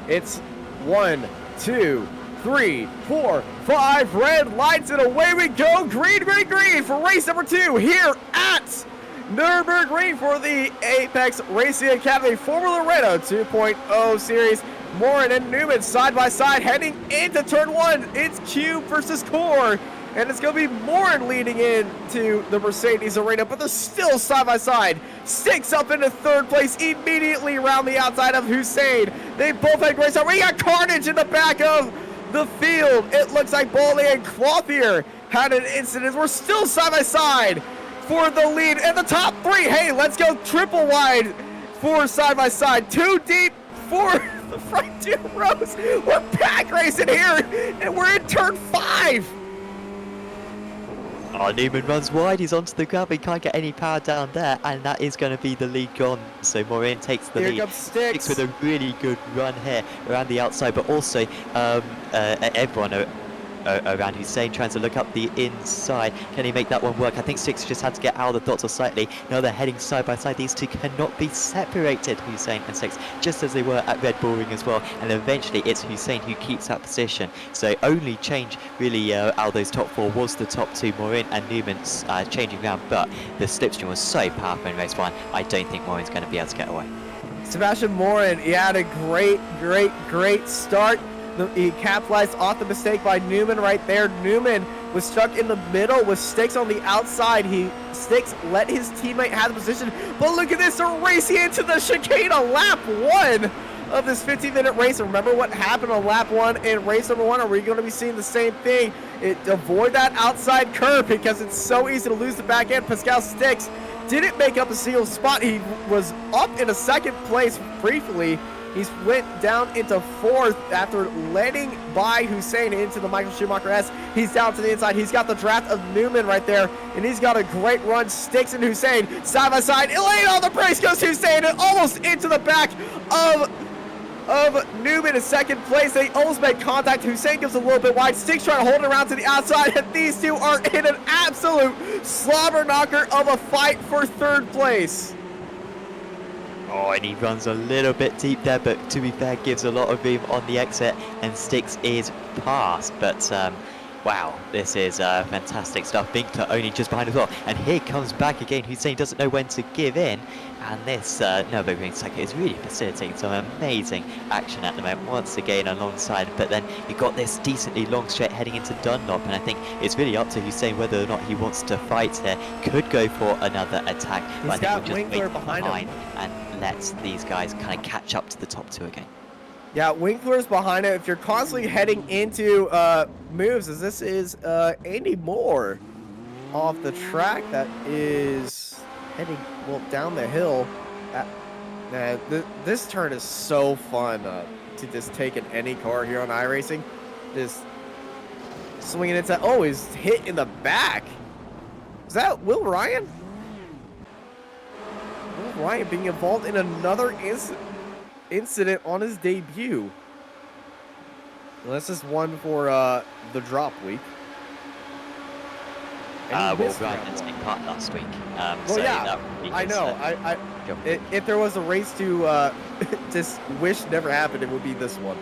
It's 1, 2, 3, 4, 5. Red lights, and away we go. Green, green, green for race number 2 here at Nürburgring for the Apex Racing Academy Formula Renault 2.0 series. Morin and Newman side by side heading into turn 1. It's Cube versus Core. And it's going to be Morin leading into the Mercedes arena, but they're still side by side. Sticks up into 3rd place immediately around the outside of Hussein. They both had great start. We got carnage in the back of the field. It looks like Bollig and Clothier had an incident. We're still side by side for the lead and the top 3. Hey, let's go triple wide for side by side. 2 deep for the front 2 rows. We're pack racing here, and we're in turn 5. Oh, Newman runs wide, he's onto the gravel, he can't get any power down there, and that is going to be the lead gone. So Morin takes the lead. Here comes Styx with a really good run here around the outside, but also everyone around Hussein trying to look up the inside. Can he make that one work? I think Styx just had to get out of the dots slightly. Now they're heading side by side. These two cannot be separated, Hussein and Styx, just as they were at Red Bull Ring as well. And eventually it's Hussein who keeps that position. So only change really out of those top 4 was the top 2, Morin and Newman's changing round. But the slipstream was so powerful in race 1, I don't think Morin's going to be able to get away. Sebastian Morin, he had a great start. He capitalized off the mistake by Newman right there. Newman was stuck in the middle with Styx on the outside. Styx let his teammate have the position, but look at this, they're racing into the chicane on lap 1 of this 15-minute race. Remember what happened on lap 1 in race number 1? Are we going to be seeing the same thing? Avoid that outside curve because it's so easy to lose the back end. Pascal Styx didn't make up a single spot. He was up in a second place briefly. He went down into 4th after letting by Hussein into the Michael Schumacher S. He's down to the inside. He's got the draft of Newman right there, and he's got a great run. Styx and Hussein side by side. Laying on the brakes goes Hussein, and almost into the back of Newman in second place. They almost made contact. Hussein gives a little bit wide. Styx trying to hold it around to the outside, and these two are in an absolute slobber knocker of a fight for 3rd place. Oh, and he runs a little bit deep there, but to be fair, gives a lot of room on the exit, and Styx is past. But wow, this is fantastic stuff. Winkler only just behind as well, and here comes back again. Hussein doesn't know when to give in, and this Nürburgring circuit is really facilitating some amazing action at the moment. Once again alongside, but then you've got this decently long straight heading into Dunlop, and I think it's really up to Hussein whether or not he wants to fight here. Could go for another attack, He's got Winkler behind him and lets these guys kind of catch up to the top 2 again. Yeah, Winkler's behind it. If you're constantly heading into moves, as this is Andy Moore off the track that is heading, well, down the hill. This turn is so fun to just take in any car here on iRacing. Just swinging into, oh, he's hit in the back. Is that Will Ryan? Will Ryan being involved in another incident on his debut. Well, this is one for the drop week. Well, Ryan didn't take part last week. Well, so yeah, that would be I know. If there was a race to just wish never happened, it would be this one.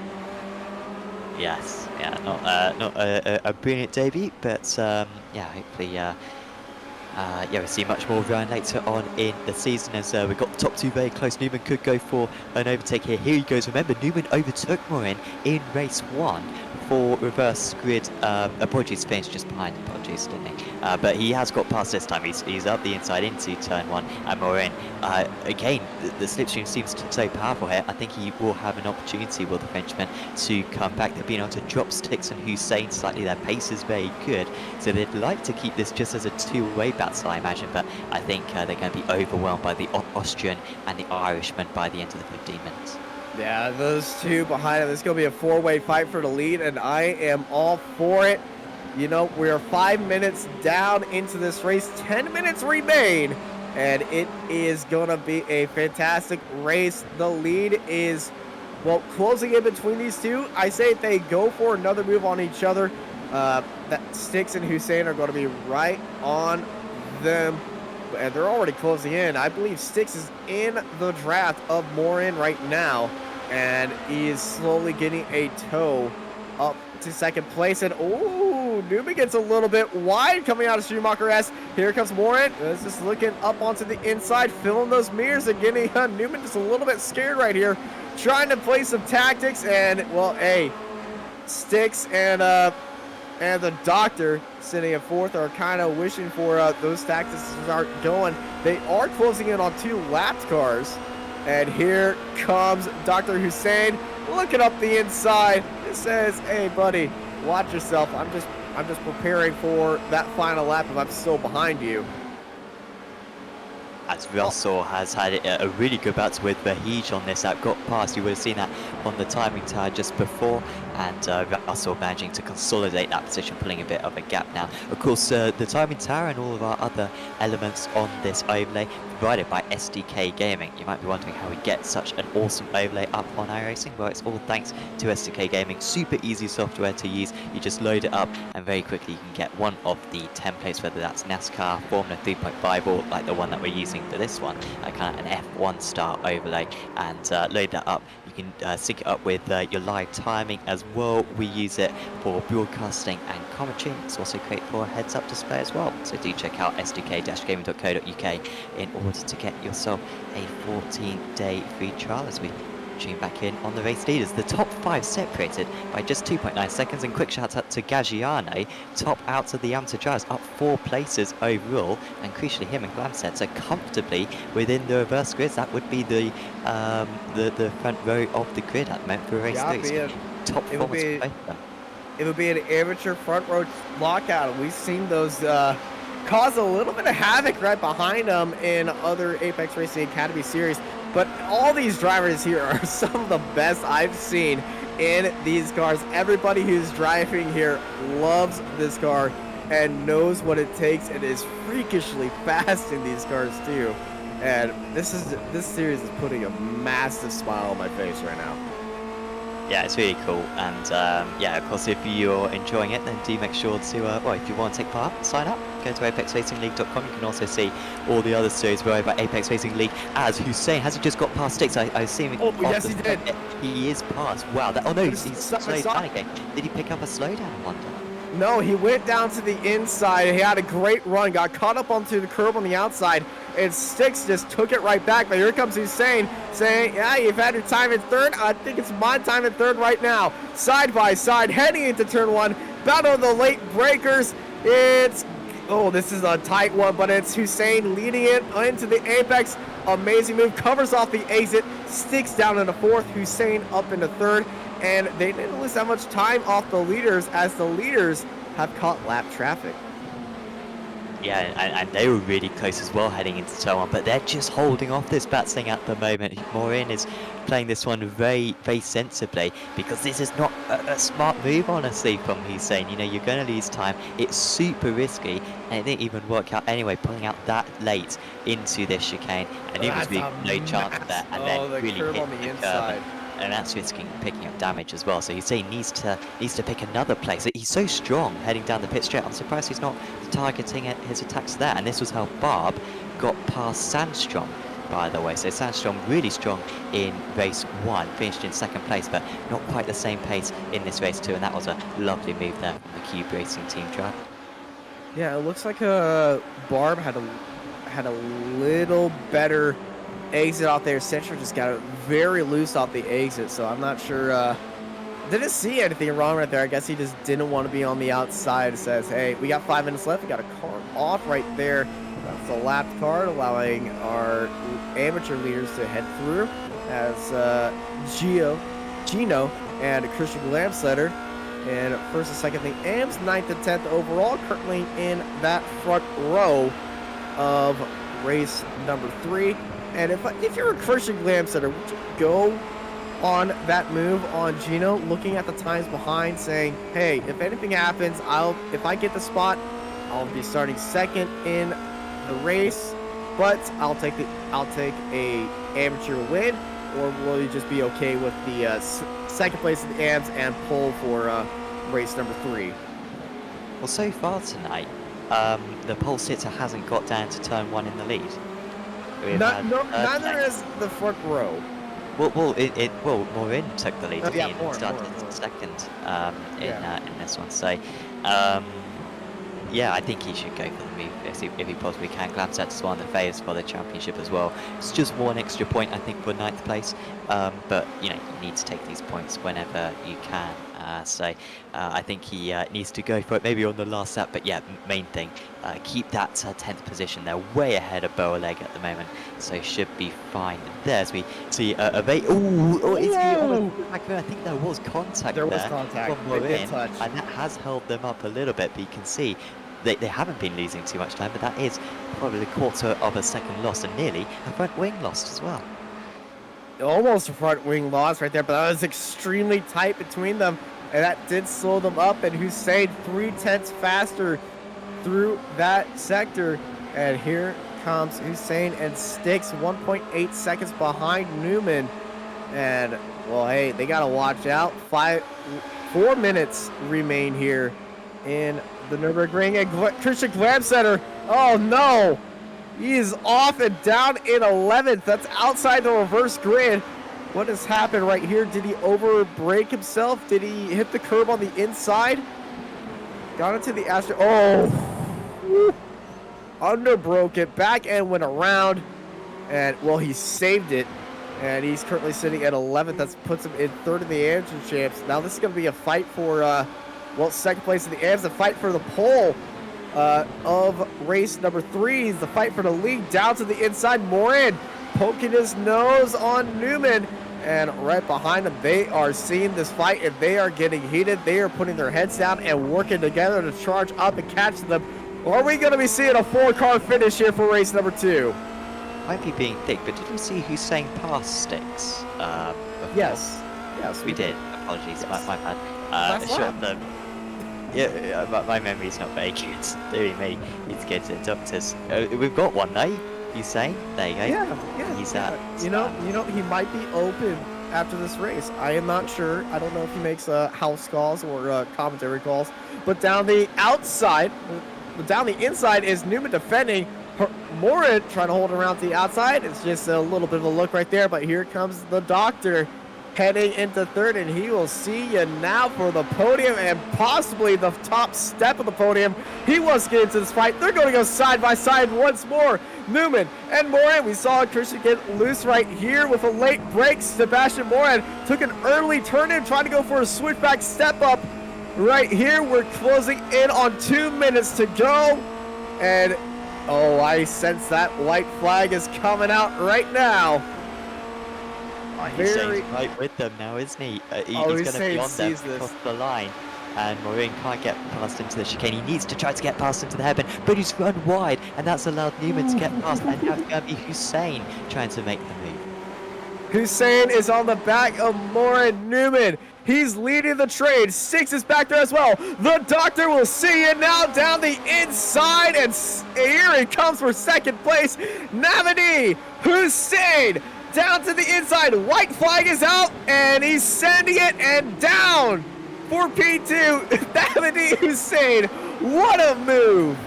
Yes, yeah, not a brilliant debut, but yeah, hopefully, we'll see much more of Ryan later on in the season, as we've got the top 2 very close. Newman could go for an overtake here. Here he goes. Remember, Newman overtook Morin in race 1 for reverse grid. Apologies, finished just behind. Apologies, didn't he? But he has got past this time. He's up the inside into turn 1, and Morin, again, the slipstream seems so powerful here. I think he will have an opportunity, will the Frenchman, to come back. They've been able to drop Styx and Hussein slightly. Their pace is very good, so they'd like to keep this just as a 2-way battle, I imagine, but I think they're going to be overwhelmed by the Austrian and the Irishman by the end of the 15 minutes. Yeah, those two behind him. This is going to be a 4-way fight for the lead, and I am all for it. You know, we're 5 minutes down into this race. 10 minutes remain, and it is going to be a fantastic race. The lead is, well, closing in between these two. I say if they go for another move on each other, that Styx and Hussein are going to be right on them, and they're already closing in. I believe Styx is in the draft of Morin right now, and he is slowly getting a toe up to second place. And oh, Newman gets a little bit wide coming out of Schumacher S. Here comes Morin. He's just looking up onto the inside, filling those mirrors and getting Newman just a little bit scared right here, trying to play some tactics. And well, hey, Styx and the Doctor sitting at 4th are kind of wishing for those tactics to start going. They are closing in on 2 lapped cars. And here comes Dr. Hussein looking up the inside. It says, hey, buddy, watch yourself. I'm just preparing for that final lap if I'm still behind you. As Russell has had a really good battle with Vahij on this lap, got past, you would have seen that on the timing tower just before, and Russell managing to consolidate that position, pulling a bit of a gap now. Of course, the timing tower and all of our other elements on this overlay provided by SDK Gaming. You might be wondering how we get such an awesome overlay up on iRacing. Well, it's all thanks to SDK Gaming. Super easy software to use. You just load it up and very quickly you can get one of the templates, whether that's NASCAR, Formula 3.5 or like the one that we're using for this one, kind of an F1 style overlay, and load that up. You can sync it up with your live timing as well. We use it for broadcasting and commentary. It's also great for a heads-up display as well. So do check out sdk-gaming.co.uk in order to get yourself a 14-day free trial as we tune back in on the race leaders. The top 5 separated by just 2.9 seconds, and quick shout out to Gagiano, top out of the amateur drivers, up 4 places overall, and crucially him and Glamset are comfortably within the reverse grids. That would be the front row of the grid at the moment for race 3. Top performance for both of them. It would be an amateur front row lockout. We've seen those cause a little bit of havoc right behind them in other Apex Racing Academy series. But all these drivers here are some of the best I've seen in these cars. Everybody who's driving here loves this car and knows what it takes and is freakishly fast in these cars too. And this series is putting a massive smile on my face right now. Yeah, it's really cool, and yeah, of course, if you're enjoying it, then do make sure to, well, if you want to take part, sign up, go to apexracingleague.com. You can also see all the other series we're over at Apex Racing League. As Hussein, has he just got past Sticks? I see him. Oh, yes, he did. He is past. Wow. Oh, no, he's slowed down again. Did he pick up a slowdown, I wonder? No, he went down to the inside. He had a great run, got caught up onto the curb on the outside, and Sticks just took it right back. But here comes Hussein saying, yeah, you've had your time in third. I think it's my time in third right now. Side by side, heading into turn 1. Battle of the late breakers. It's, oh, this is a tight one, but it's Hussein leading it into the apex. Amazing move, covers off the exit. Sticks down into 4th, Hussein up into 3rd. And they didn't lose that much time off the leaders, as the leaders have caught lap traffic. Yeah, and they were really close as well heading into turn 1, but they're just holding off this Batsing at the moment. Morin is playing this one very, very sensibly, because this is not a smart move, honestly, from Hussein. You know, you're going to lose time. It's super risky, and it didn't even work out anyway, pulling out that late into this chicane. And it was really no chance of that, and then really hit the curve. And that's risking picking up damage as well. So Hussein needs to pick another place. He's so strong heading down the pit straight. I'm surprised he's not targeting his attacks there. And this was how Barb got past Sandstrom, by the way. So Sandstrom really strong in race 1, finished in 2nd place, but not quite the same pace in this race 2. And that was a lovely move there from the Cube Racing team driver. Yeah, it looks like Barb had a little better exit out there. Central just got it very loose off the exit, so I'm not sure. Didn't see anything wrong right there. I guess he just didn't want to be on the outside. It says, hey, we got 5 minutes left. We got a car off right there. That's the lapped card, allowing our amateur leaders to head through, as Gino and Christian Glamsetter and 1st and 2nd. The AMs 9th and 10th overall, currently in that front row of race number 3. And if you're a Christian Glamsetter, would you go on that move on Gino, looking at the times behind, saying, hey, if anything happens, if I get the spot, I'll be starting 2nd in the race, but I'll take a amateur win, or will you just be okay with the 2nd place in the AMs and pull for race number 3? Well, so far tonight, the pole sitter hasn't got down to turn 1 in the lead. Neither is the front row. Well, Morin took the lead Oh, yeah, and started more. 2nd in this one. So, yeah, I think he should go for the move if he possibly can. Glamset's one of the favourites for the championship as well. It's just 1 extra point, I think, for 9th place. But you know, you need to take these points whenever you can. So I think he needs to go for it maybe on the last lap. But yeah, main thing, keep that 10th position. They're way ahead of Bo Oleg at the moment, so should be fine there. As we see a very... Oh, is he on the back? I think there was contact There was there contact. from They did Morin, touch. and that has held them up a little bit. But you can see they haven't been losing too much time, but that is probably a quarter of a second loss and nearly a front wing lost as well. Almost a front wing loss right there, but that was extremely tight between them, and that did slow them up. And Hussein 3/10 faster through that sector, and here comes Hussein and Sticks 1.8 seconds behind Newman. And well, hey, they gotta watch out. 4 minutes remain here in the Nürburgring, and Christian Glamsetter, oh no, he is off and down in 11th. That's outside the reverse grid. What has happened right here? Did he over-brake himself? Did he hit the curb on the inside? Got into the Astro. Oh! Underbroke it. Back end went around. And, well, he saved it. And he's currently sitting at 11th. That puts him in 3rd in the Amateur Champs. Now this is going to be a fight for, well, 2nd place in the AMs. A fight for the pole. Of race number 3 is the fight for the lead. Down to the inside, Morin poking his nose on Newman, and right behind him they are seeing this fight and they are getting heated. They are putting their heads down and working together to charge up and catch them. Are we going to be seeing a 4-car finish here for race number 2? Might be being thick, but did you see Hussein pass Sticks? Before? Yes We did. Apologies, Yes. my bad. Last lap. Yeah, my memory's not very good. Doing me. Need to go to the doctors. We've got one, eh? Hussein? There you go. Yeah. He's at. You know, he might be open after this race. I am not sure. I don't know if he makes house calls or commentary calls. But down the outside, down the inside is Newman defending. Morin trying to hold around to the outside. It's just a little bit of a look right there. But here comes the doctor heading into 3rd, and he will see you now for the podium and possibly the top step of the podium. He wants to get into this fight. They're going to go side by side once more. Newman and Morin. We saw Christian get loose right here with a late break. Sebastian Morin took an early turn in, trying to go for a switchback step up. Right here, we're closing in on 2 minutes to go. And, oh, I sense that white flag is coming out right now. Hussein's right with them now, isn't he? He's going to be on them across the line. And Morin can't get past into the chicane. He needs to try to get past into the hairpin, but he's run wide, and that's allowed Newman to get past. And now it's going to be Hussein trying to make the move. Hussein is on the back of Morin. Newman, he's leading the trade. Six is back there as well. The doctor will see you now down the inside, and here he comes for 2nd place. Navani Hussein down to the inside. White flag is out, and he's sending it and down for P2. Navani Hussein, what a move.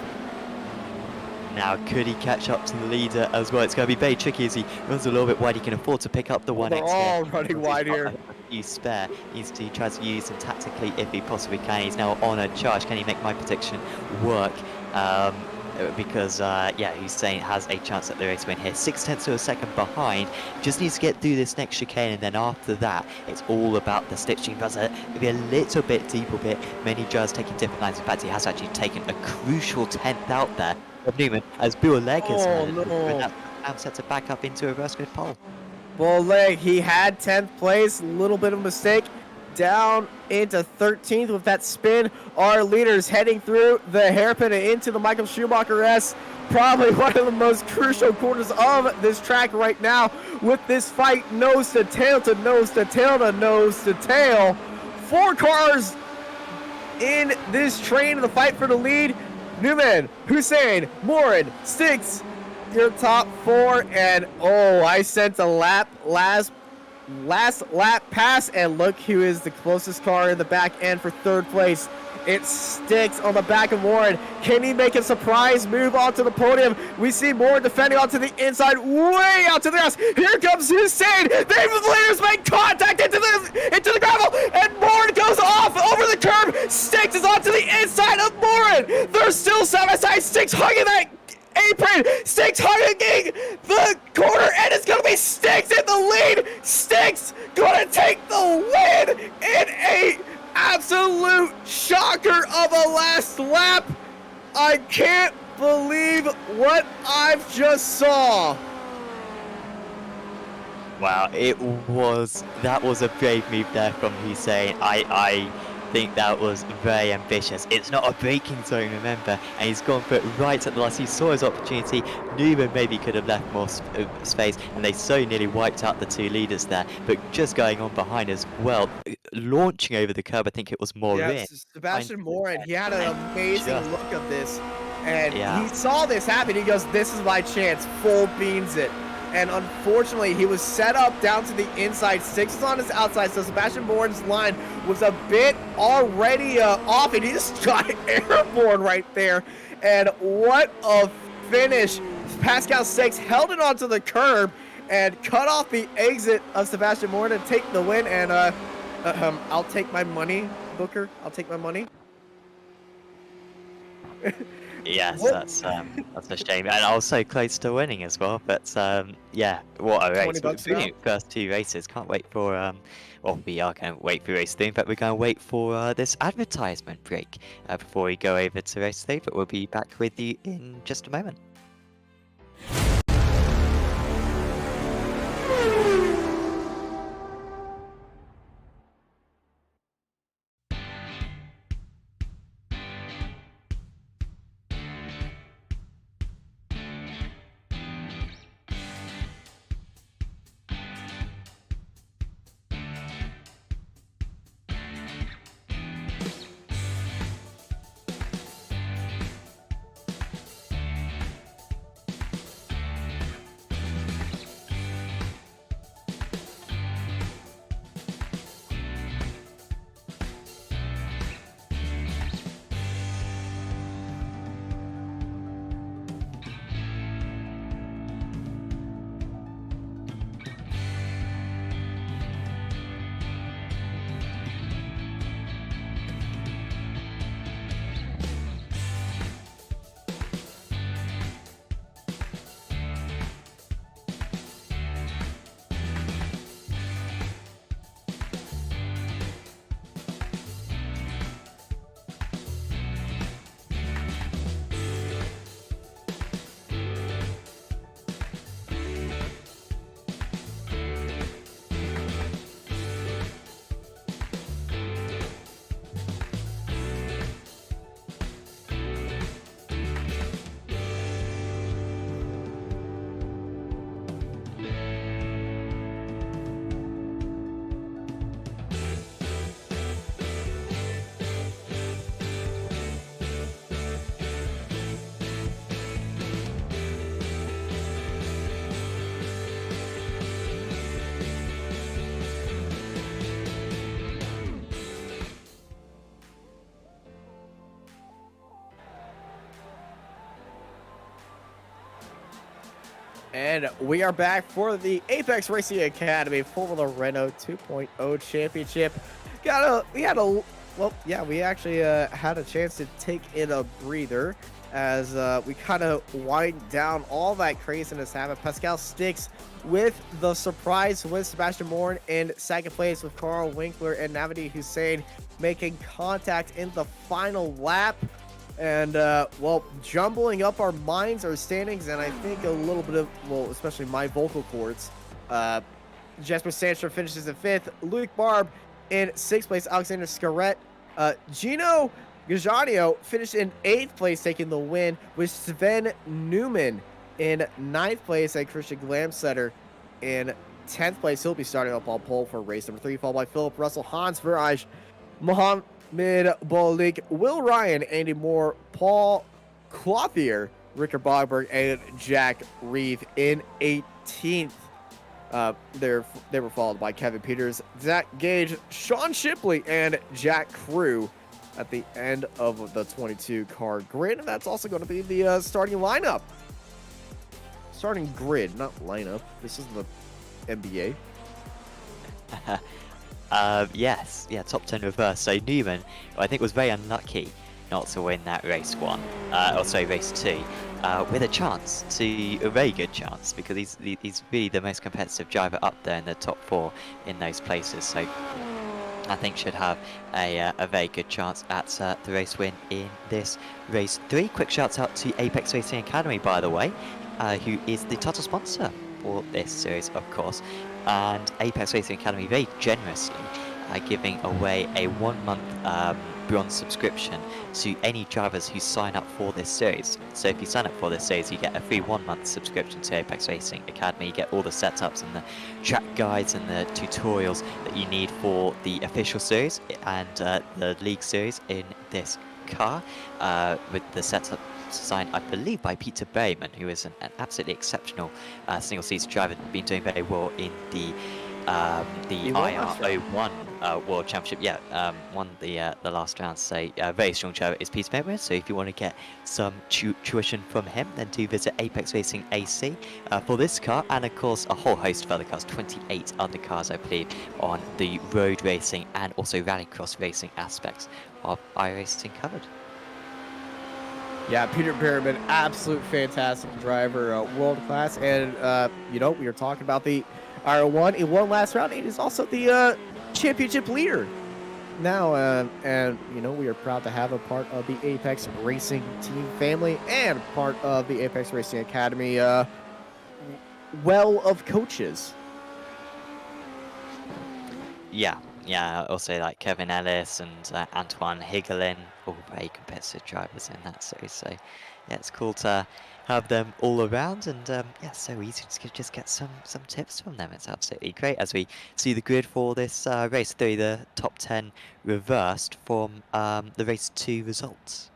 Now, could he catch up to the leader as well? It's going to be very tricky as he runs a little bit wide. He can afford to pick up the 1x. They're all running wide here. A few spare. Needs to try to use them tactically if he possibly can. He's now on a charge. Can he make my prediction work? Because, yeah, Hussein has a chance at the race win here. 0.6 of a second behind. Just needs to get through this next chicane, and then after that, it's all about the slipstream. But maybe a little bit deeper bit. Many drivers taking different lines. In fact, he has actually taken a crucial 10th out there of Newman as Bo Oleg has now set to back up into a reverse grid pole. Bo Oleg, he had 10th place, a little bit of a mistake. Down into 13th with that spin. Our leaders heading through the hairpin and into the Michael Schumacher S. Probably one of the most crucial corners of this track right now with this fight nose to tail to nose to tail to nose to tail. 4 cars in this train in the fight for the lead. Newman, Hussein, Morin, Sticks, your top 4, and oh, I sent a last lap pass, and look who is the closest car in the back end for 3rd place. It Sticks on the back of Morin. Can he make a surprise move onto the podium? We see Morin defending onto the inside, way out to the grass. Here comes Hussein. The leaders make contact into the gravel, and Morin goes off over the curb. Sticks is onto the inside of Morin. They're still side by side. Sticks hugging that apron. Sticks hugging the corner, and it's gonna be Sticks in the lead. Sticks gonna take the win in a Booker of a last lap. I can't believe what I've just saw. Wow, that was a brave move there from Hussein. I think that was very ambitious. It's not a braking zone, remember, and he's gone for it right at the last. He saw his opportunity, knew maybe could have left more space, and they so nearly wiped out the 2 leaders there. But just going on behind as well, launching over the curb, I think it was Morin. Yeah, Sebastian Morin, he had an amazing look of this, and he saw this happen. He goes, this is my chance, full beans it. And unfortunately, he was set up down to the inside. 6 is on his outside, so Sebastian Morin's line was a bit already off, and he just got airborne right there. And what a finish. Pascal 6 held it onto the curb and cut off the exit of Sebastian Morin to take the win. And I'll take my money, Booker. I'll take my money. Yes, that's a shame, and also close to winning as well. But yeah, what a race! First 2 races. Can't wait for well, we are going to wait for race 3, but we're going to wait for this advertisement break before we go over to race 3. But we'll be back with you in just a moment. And we are back for the Apex Racing Academy Formula Renault 2.0 Championship. We actually had a chance to take in a breather as we kind of wind down all that craziness happened. Pascal 6 with the surprise win. Sebastian Morin in second place with Carl Winkler and Navidi Hussein making contact in the final lap. And, well, jumbling up our minds, our standings, and I think a little bit of, well, especially my vocal cords. Jesper Sandstrom finishes in 5th. Luke Barb in 6th place. Alexander Scarrett. Gino Gajanio finished in 8th place, taking the win, with Sven Newman in 9th place, and Christian Glamsetter in 10th place. He'll be starting up on pole for race number 3, followed by Philip Russell, Hans Verage, Mohammed Bolik, Will Ryan, Andy Moore, Paul Clothier, Rickard Bogberg, and Jack Reeve in 18th. They were followed by Kevin Peters, Zach Gage, Sean Shipley, and Jack Crew at the end of the 22-car grid. And that's also going to be the starting lineup. Starting grid, not lineup. This is the NBA. Yes, yeah, top 10 reverse. So Newman, I think, was very unlucky not to win that race 1, race 2, with a very good chance, because he's really the most competitive driver up there in the top 4 in those places. So I think should have a very good chance at the race win in this race 3. Quick shouts out to Apex Racing Academy, by the way, who is the title sponsor for this series, of course. And Apex Racing Academy very generously giving away a 1-month bronze subscription to any drivers who sign up for this series. So if you sign up for this series, you get a free 1-month subscription to Apex Racing Academy. You get all the setups and the track guides and the tutorials that you need for the official series and the league series in this car, with the setup designed, I believe, by Peter Berryman, who is an absolutely exceptional single-season driver, been doing very well in the IR01 World Championship. Won the last round. So very strong driver is Peter Berryman. So if you want to get some tuition from him, then do visit Apex Racing AC for this car, and of course a whole host of other cars, 28 other cars I believe, on the road racing and also rallycross racing aspects of iRacing covered. Yeah, Peter Berryman, absolute fantastic driver, world class, and you know, we were talking about the R1. He won last round. He is also the championship leader now, and you know, we are proud to have a part of the Apex Racing team family and part of the Apex Racing Academy well of coaches. Yeah, also like Kevin Ellis and Antoine Higelin, all very competitive drivers in that series. So yeah, it's cool to have them all around, and yeah, so easy to just get some tips from them. It's absolutely great as we see the grid for this race 3, the top 10 reversed from the race 2 results.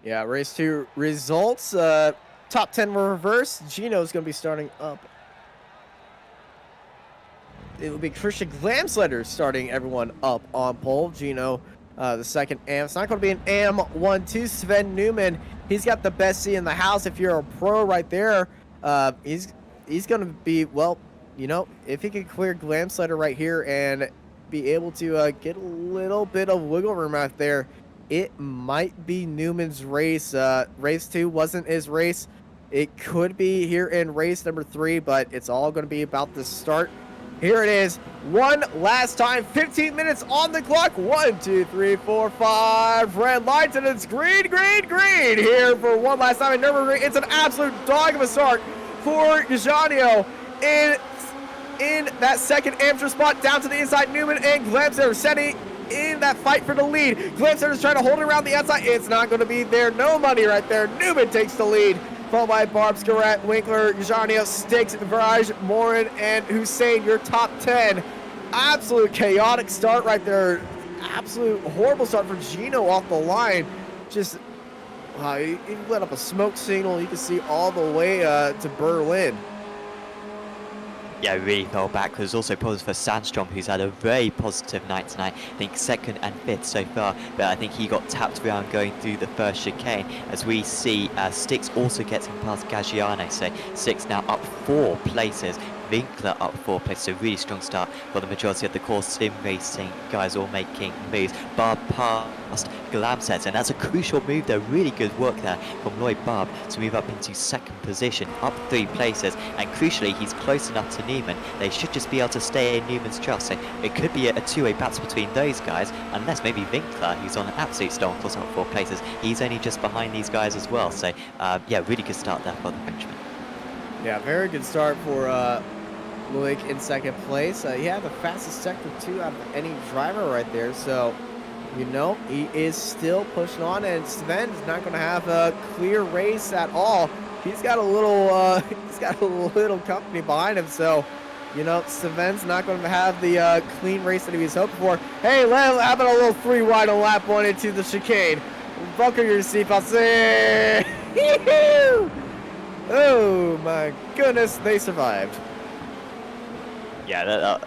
Yeah, race 2 results, top 10 were reversed. Gino's going to be starting up. It will be Christian Glamsletter starting everyone up on pole. Gino, the second AM. It's not going to be an AM1-2. Sven Newman, he's got the best seat in the house. If you're a pro right there, he's going to be, well, you know, if he can clear Glamsletter right here and be able to get a little bit of wiggle room out there, it might be Newman's race. Race 2 wasn't his race. It could be here in race number 3, but it's all going to be about the start. Here it is, one last time, 15 minutes on the clock. 1, 2, 3, 4, 5 red lights, and it's green, green, green here for one last time at Nürburgring. It's an absolute dog of a start for Janio in that second amateur spot, down to the inside. Newman and Glamsletter setting in that fight for the lead. Glamsletter's trying to hold it around the outside. It's not going to be there. No money right there. Newman takes the lead, followed by Barb, Scarrett, Winkler, Janio, Sticks, Viraj, Morin, and Hussein, your top 10. Absolute chaotic start right there. Absolute horrible start for Gino off the line. Just, he lit up a smoke signal. You can see all the way to Berlin. Yeah, really fell back. Was also positive for Sandstrom, who's had a very positive night tonight. I think 2nd and 5th so far, but I think he got tapped around going through the first chicane. As we see, Sticks also gets him past Gaggiano, so Sticks now up 4 places. Winkler up 4 places, so really strong start for the majority of the core sim racing guys, all making moves. Barb past Glamset, and that's a crucial move there. Really good work there from Lloyd Barb to move up into 2nd position, up 3 places, and crucially he's close enough to Newman. They should just be able to stay in Newman's trail, so it could be a two-way battle between those guys, unless maybe Winkler, who's on an absolute stone course, up 4 places. He's only just behind these guys as well, so yeah, really good start there for the Frenchman. Yeah, very good start for Loic in 2nd place. He had the fastest sector 2 out of any driver right there, so you know he is still pushing on, and Sven's not going to have a clear race at all. He's got a little company behind him, so you know Sven's not going to have the clean race that he was hoping for. Hey, having a little 3 wide on lap 1 into the chicane. Buckle your seatbelts. Oh my goodness, they survived. Yeah,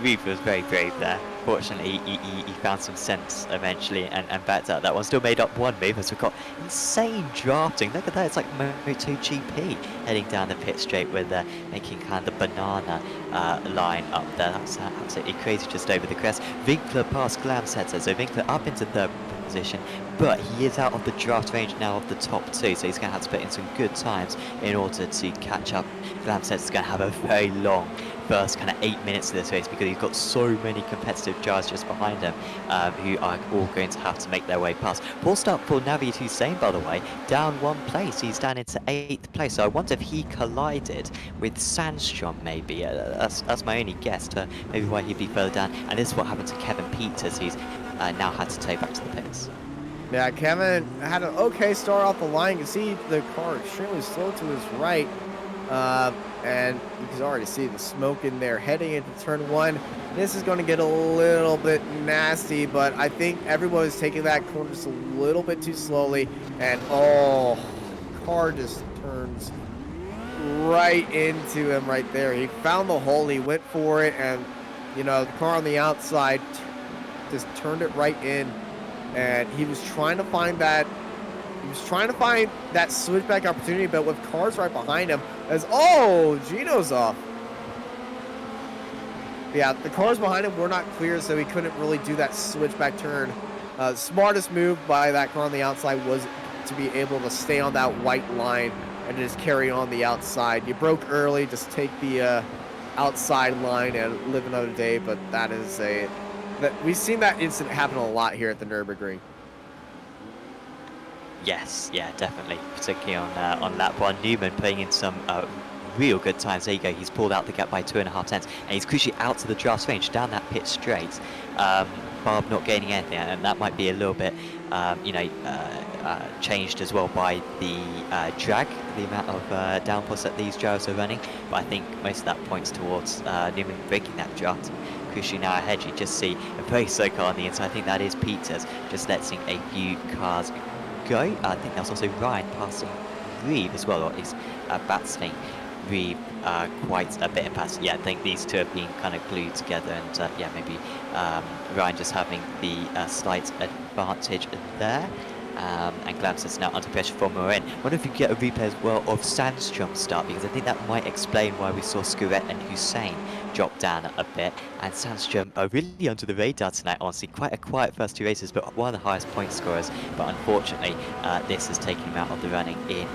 Reeve was very brave there. Fortunately, he found some sense eventually and backed out that one. Still made up 1 move as we've got insane drafting. Look at that, it's like MotoGP heading down the pit straight with making kind of the banana line up there. That's absolutely crazy just over the crest. Winkler past Glamsetter, so Winkler up into 3rd position, but he is out of the draft range now of the top 2, so he's going to have to put in some good times in order to catch up. Glamsetter's going to have a very long first kind of 8 minutes of this race, because he's got so many competitive drivers just behind him who are all going to have to make their way past. Poor start for Navi Hussein, by the way, down 1 place. He's down into 8th place, so I wonder if he collided with Sandstrom maybe. That's my only guess to maybe why he'd be further down. And this is what happened to Kevin Peters, who's now had to take back to the pits. Yeah, Kevin had an okay start off the line. You can see the car extremely slow to his right. And you can already see the smoke in there heading into turn 1. This is going to get a little bit nasty, but I think everyone is taking that corner just a little bit too slowly. And oh, car just turns right into him right there. He found the hole, he went for it, and you know, the car on the outside just turned it right in. And he was trying to find that. He was trying to find that switchback opportunity, but with cars right behind him, Gino's off. Yeah, the cars behind him were not clear, so he couldn't really do that switchback turn. Smartest move by that car on the outside was to be able to stay on that white line and just carry on the outside. You broke early, just take the outside line and live another day. But that is we've seen that incident happen a lot here at the Nürburgring. Yes, yeah, definitely. Particularly on lap 1. Newman putting in some real good times. There you go. He's pulled out the gap by 2.5 tenths, and he's crucially out to the draft range down that pit straight. Barb not gaining anything, and that might be a little bit, changed as well by the drag, the amount of downforce that these drivers are running. But I think most of that points towards Newman breaking that draft. Crucially now ahead, you just see a very slow car on the inside. I think that is Peters just letting a few cars go. I think that's also Ryan passing Reeve as well, or at least battling Reeve quite a bit past. Yeah, I think these two have been kind of glued together, and yeah, maybe Ryan just having the slight advantage there. And Glamset's now under pressure from Morin. I wonder if you get a replay as well of Sandstrom's start, because I think that might explain why we saw Scuret and Hussein drop down a bit. And Sandstrom are really under the radar tonight, honestly. Quite a quiet first 2 races, but one of the highest point scorers. But unfortunately, this has taken him out of the running in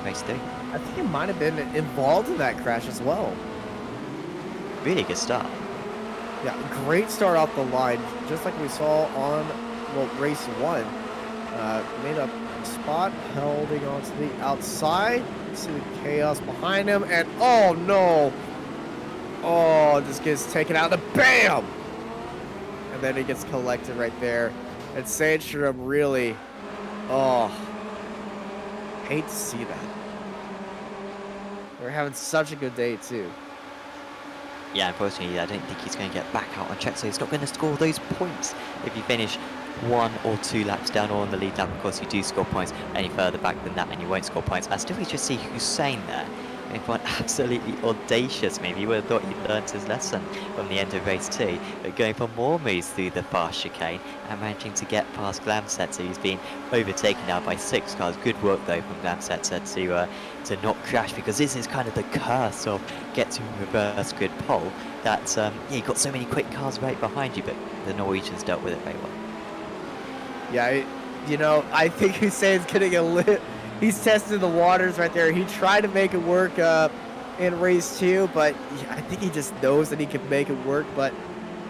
race 3. I think he might have been involved in that crash as well. Really good start. Yeah, great start off the line, just like we saw on race 1. Made a spot, holding on to the outside. See the chaos behind him, and oh no! Oh, just gets taken out, and bam! And then he gets collected right there. And Sandstrom really, hate to see that. We're having such a good day too. Yeah, unfortunately, I don't think he's going to get back out on track, so he's not going to score those points if you finish 1 or 2 laps down or on the lead lap. Of course, you do score points any further back than that, and you won't score points. I still just see Hussein there. If one absolutely audacious, maybe you would have thought he'd learned his lesson from the end of race 2, but going for more moves through the fast chicane and managing to get past Glamset. So he's been overtaken now by 6 cars. Good work though from Glamset to not crash, because this is kind of the curse of getting reverse grid pole. That yeah, you got so many quick cars right behind you, but the Norwegians dealt with it very well. Yeah, you know, I think Hussein's getting a lit. He's testing the waters right there. He tried to make it work in race 2, but I think he just knows that he can make it work. But,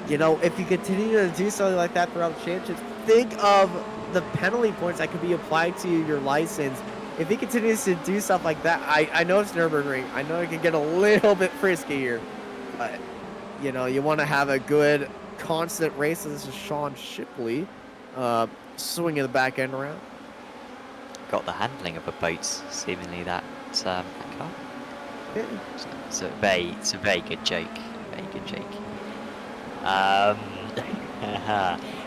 you know, if you continue to do something like that throughout the championships, think of the penalty points that could be applied to your license. If he continues to do stuff like that, I know it's Nürburgring. I know it can get a little bit frisky here. But, you know, you want to have a good, constant race. So this is Sean Shipley swinging the back end around. Got the handling of a boat, seemingly that car. Yeah. It's a very good joke. Very good joke.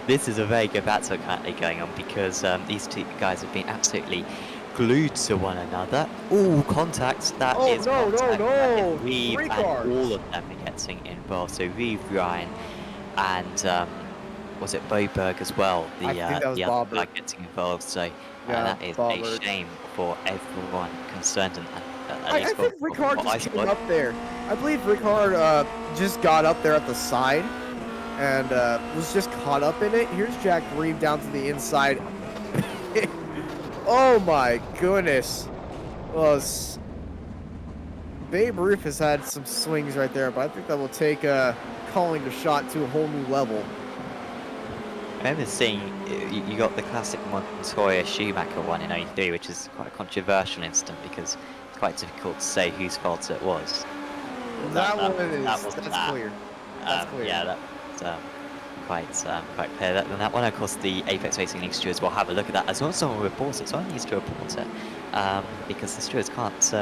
This is a very good battle currently going on, because these two guys have been absolutely glued to one another. Ooh, contact! That is contact. No! Reeve Three and cars. all of them are getting involved. So Reeve, Ryan, and was it Boberg as well? The I think that was the other Boberg. guy getting involved. So Yeah, that is Boberg. a shame for everyone concerned, and at I least think for Ricard what I just came spotted. up there. I believe Ricard just got up there at the side and was just caught up in it. Here's Jack Reeve down to the inside. Oh my goodness. Babe Ruth has had some swings right there, but I think that will take calling the shot to a whole new level. I remember seeing you got the classic Montoya Schumacher one in '03, which is quite a controversial incident because it's quite difficult to say whose fault it was. That's wasn't clear. That's clear. Yeah, that's quite clear. And that one, of course, the Apex Racing League stewards will have a look at that as long as someone reports it. Someone needs to report it because the stewards can't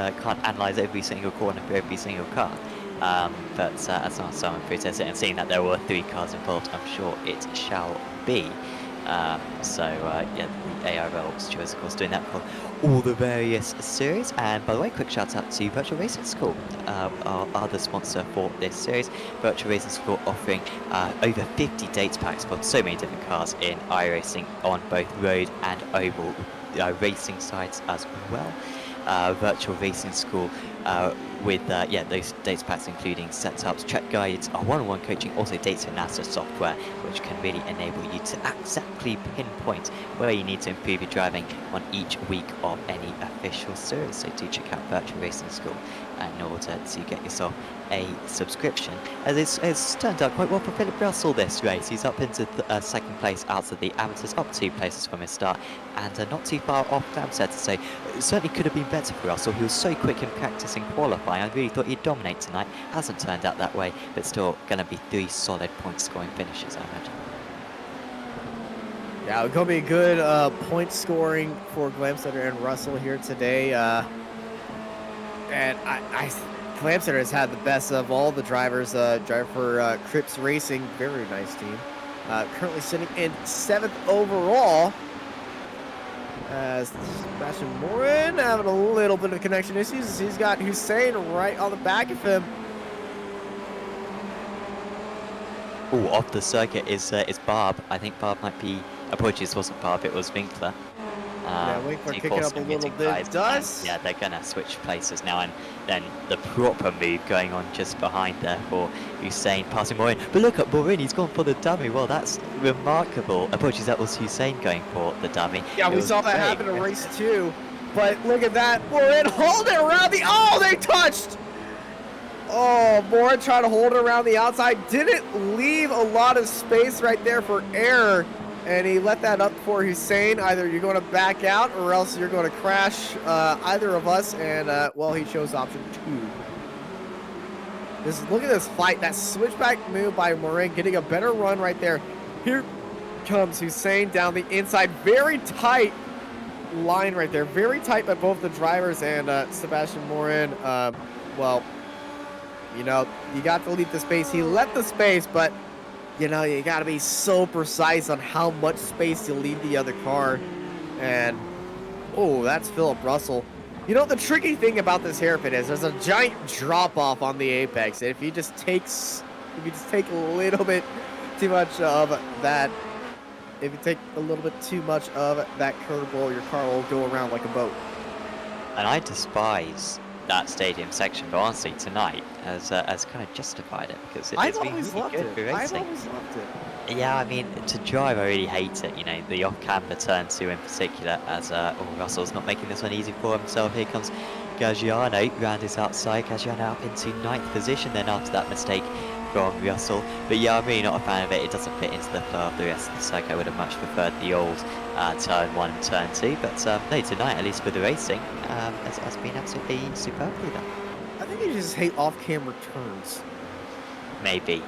analyse every single corner for every single car. But as long as someone protests it and seeing that there were 3 cars involved, I'm sure it shall be. Yeah, the ARL stewards, of course, doing that for all the various series. And by the way, quick shout out to Virtual Racing School, our other sponsor for this series. Virtual Racing School offering over 50 dates packs for so many different cars in iRacing on both road and oval racing sites as well. Virtual Racing School with those data packs including setups, track guides, one-on-one coaching, also data analysis software, which can really enable you to exactly pinpoint where you need to improve your driving on each week of any official series. So do check out Virtual Racing School in order to get yourself a subscription. As it's turned out quite well for Philip Russell this race. He's up into second place out of the amateurs, up 2 places from his start, and not too far off Clamset to say it certainly could have been better for Russell. He was so quick in practice and qualifying. I really thought he'd dominate tonight. Hasn't turned out that way, but still going to be 3 solid point scoring finishes, I imagine. Yeah, it's going to be good point scoring for Glamsetter and Russell here today. And Glamsetter has had the best of all the drivers. Driver for Cripps Racing, very nice team. Currently sitting in 7th overall. As Sebastian Morin having a little bit of connection issues. He's got Hussein right on the back of him. Oh, off the circuit is Barb. I think Barb might be. Apologies, it wasn't Barb, it was Winkler. Yeah, Winkler kicking up a little bit. Yeah, they're going to switch places now, and then the proper move going on just behind there for Hussein passing Morin. But look at Morin, he's gone for the dummy. Well, that's remarkable. Apologies, that was Hussein going for the dummy. Yeah, we saw that happen in race 2. But look at that. Morin holding around the... Oh, they touched! Oh, Morin trying to hold it around the outside. Didn't leave a lot of space right there for error. And he let that up for Hussein. Either you're going to back out or else you're going to crash either of us. And, well, he chose option 2. Look at this fight. That switchback move by Morin getting a better run right there. Here comes Hussein down the inside. Very tight line right there. Very tight by both the drivers and Sebastian Morin. Well, you know, you got to leave the space. He left the space, but... You know, you got to be so precise on how much space you leave the other car. And, oh, that's Philip Russell. You know, the tricky thing about this hairpin is there's a giant drop-off on the apex. If you just take a little bit too much of that, if you take a little bit too much of that curveball, your car will go around like a boat. And I despise that stadium section, but honestly tonight has kind of justified it because it's been really good for racing. I've always loved it. Yeah, I mean, to drive I really hate it, you know, the off-camber turn 2 in particular, as Russell's not making this one easy for himself. Here comes Gaggiano round his outside. Gaggiano up into 9th position then after that mistake from Russell. But yeah, I'm really not a fan of it. It doesn't fit into the flow of the rest of the circuit. I would have much preferred the old turn 1 and turn 2. But no, tonight, at least for the racing, has been absolutely superbly done. I think you just hate off-camera turns. Maybe.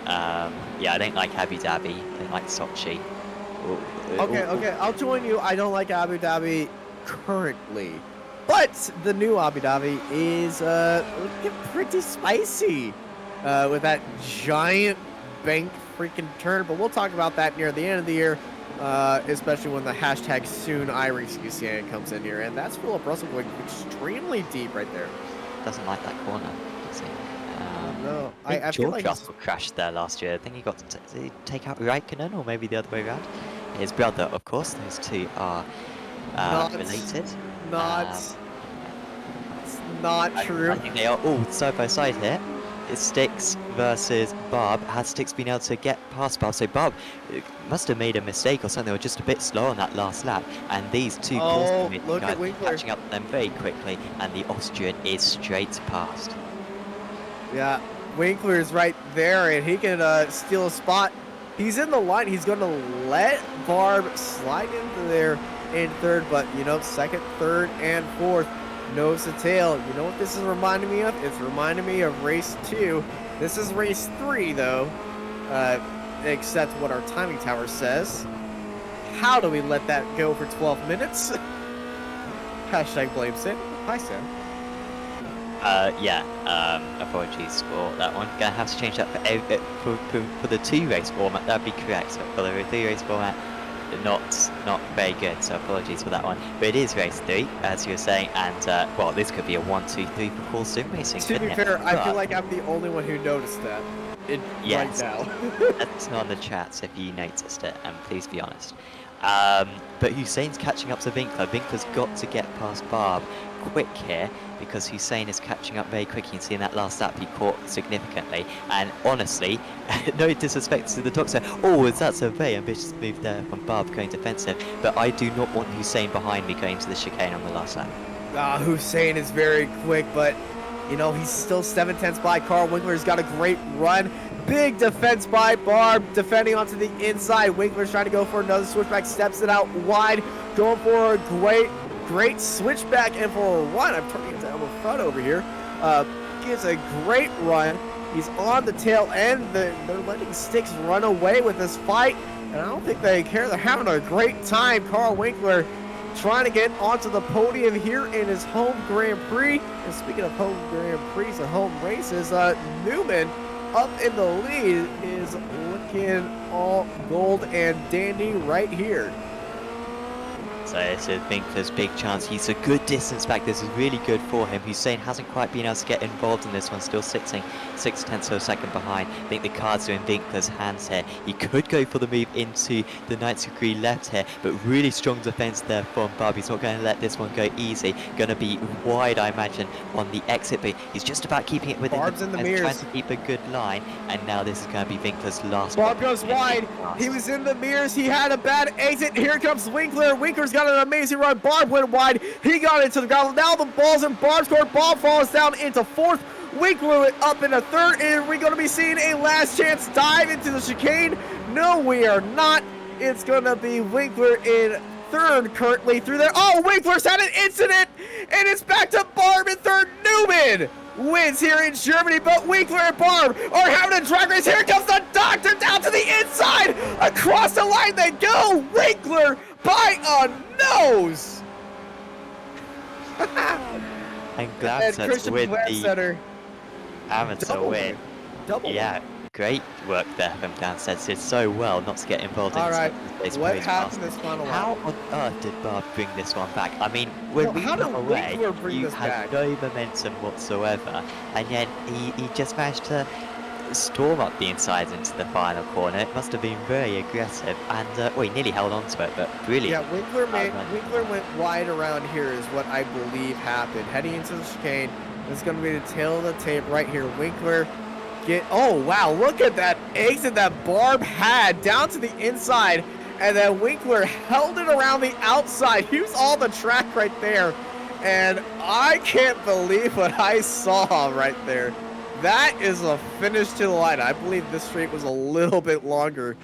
Yeah, I don't like Abu Dhabi. I don't like Sochi. Okay, I'll join you. I don't like Abu Dhabi currently. But the new Abu Dhabi is looking pretty spicy with that giant bank freaking turn. But we'll talk about that near the end of the year, especially when the hashtag soon iRacingUCN comes in here. And that's Philip Russell going extremely deep right there. Doesn't like that corner, does he? No, I feel George like Russell crashed there last year. I think he got to did he take out Raikkonen, or maybe the other way around. His brother, of course. Those two are related. It's not true. I think they are all side by side here. Styx versus Barb. Has Styx been able to get past Barb? So Barb must have made a mistake or something, or just a bit slow on that last lap. And these two look at guys Winkler. catching up to them very quickly, and the Austrian is straight past. Yeah, Winkler is right there, and he can steal a spot. He's in the line. He's going to let Barb slide into there in third, but, you know, second, third, and fourth, nose to tail. You know what this is reminding me of? It's reminding me of race 2. This is race 3, though, except what our timing tower says. How do we let that go for 12 minutes? Hashtag blame Sam. Hi, Sam. Apologies for that one. Gonna have to change that for the 2-race format. That'd be correct. So for the 3-race format, not very good. So apologies for that one. But it is race 3, as you were saying, and well, this could be a 1, 2, 3 for Cool Sim Racing. To be fair, I feel like I'm the only one who noticed that. Yes. Right now. Let us know in the chats if you noticed it, and please be honest. But Hussein's catching up to Winkler. Winkler's got to get past Barb quick here, because Hussein is catching up very quick. You can see in that last lap he caught significantly, and honestly, no disrespect to the doctor, that's a very ambitious move there from Barb going defensive, but I do not want Hussein behind me going to the chicane on the last lap. Hussein is very quick, but you know, he's still 7/10 by Carl. Winkler's got a great run. Big defense by Barb, defending onto the inside. Winkler's trying to go for another switchback, steps it out wide, going for a great switchback and for a run. I'm turning into Elmo front over here. Gives a great run. He's on the tail end. They're letting Styx run away with this fight, and I don't think they care. They're having a great time. Carl Winkler trying to get onto the podium here in his home Grand Prix. And speaking of home Grand Prix and home races, Newman up in the lead is looking all gold and dandy right here. So it's Winkler's big chance. He's a good distance back. This is really good for him. Hussein hasn't quite been able to get involved in this one, still sitting 6/10 of a second behind. I think the cards are in Winkler's hands here. He could go for the move into the 90 degree left here, but really strong defense there from Barb. He's not going to let this one go easy. Going to be wide, I imagine, on the exit, but he's just about keeping it within Barb's in the mirrors, trying to keep a good line, and now this is going to be Winkler's last Barb one. goes wide. He was in the mirrors. He had a bad exit. Here comes Winkler. Winkler's got an amazing run. Barb went wide. He got into the ground. Now the ball's in Barb's court. Ball falls down into fourth. Winkler up in a third. And we're going to be seeing a last chance dive into the chicane. No, we are not. It's going to be Winkler in third currently through there. Oh, Winkler's had an incident. And it's back to Barb in third. Newman wins here in Germany, but Winkler and Barb are having a drag race. Here comes the doctor down to the inside. Across the line they go. Winkler by a nose. And Gladstone with the amateur win. Double Yeah, great work there from Gladstone. Did so well not to get involved in All right, this what race happened this final How lap? on earth did Barb bring this one back? I mean, when we how did got away, Winkler bring you this had back? no momentum whatsoever, and yet he just managed to storm up the inside into the final corner. It must have been very aggressive, and well, he nearly held on to it, but brilliant. Yeah, Winkler went wide around here is what I believe happened. Heading into the chicane, it's going to be the tail of the tape right here. Winkler oh wow, look at that exit that Barb had down to the inside, and then Winkler held it around the outside. He was all the track right there, and I can't believe what I saw right there. That is a finish to the line. I believe this straight was a little bit longer.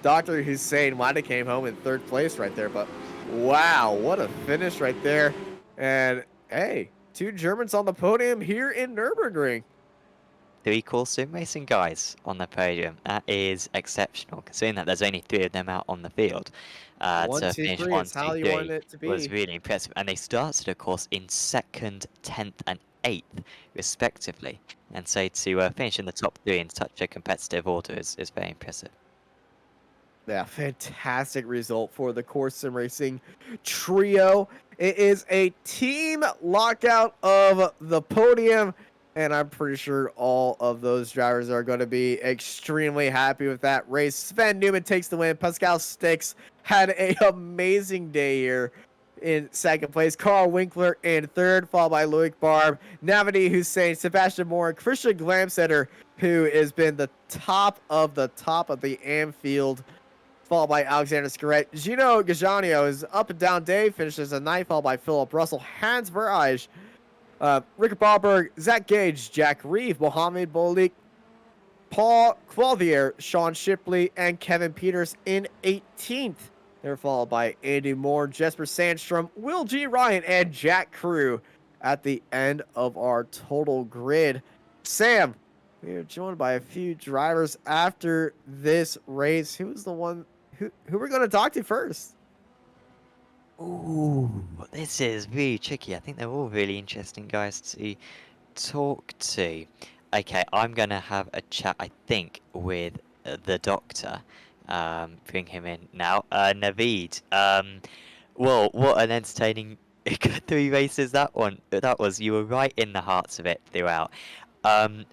Dr. Hussein might have came home in third place right there, but wow, what a finish right there. And hey, 2 Germans on the podium here in Nürburgring. 3 Cool Sim Racing guys on the podium. That is exceptional, considering that there's only 3 of them out on the field. 1, To 2, finish 3 1, is how 2, you 3 wanted it to be. was really impressive, and they started, of course, in 2nd, 10th, and 8th, respectively. And so to finish in the top 3 in such a competitive order is very impressive. Yeah, fantastic result for the Core Sim Racing trio. It is a team lockout of the podium, and I'm pretty sure all of those drivers are going to be extremely happy with that race. Sven Newman takes the win. Pascal Styx had an amazing day here in second place, Carl Winkler in third, followed by Loic Barb, Navani Hussein, Sebastian Moore, and Christian Glamsetter, who has been the top of the Anfield, followed by Alexander Scaret. Gino Gajanio is up and down day, finishes a ninth, followed by Philip Russell, Hans Verage, Rickard Ballberg, Zach Gage, Jack Reeve, Mohamed Bolik, Paul Qualvier, Sean Shipley, and Kevin Peters in 18th. They're followed by Andy Moore, Jesper Sandstrom, Will G. Ryan, and Jack Crew at the end of our total grid. Sam, we are joined by a few drivers after this race. Who's the one who we're going to talk to first? Ooh, this is really tricky. I think they're all really interesting guys to talk to. Okay, I'm going to have a chat, I think, with the doctor. Bring him in now. Naveed. Well, what an entertaining 3 races that was. You were right in the hearts of it throughout.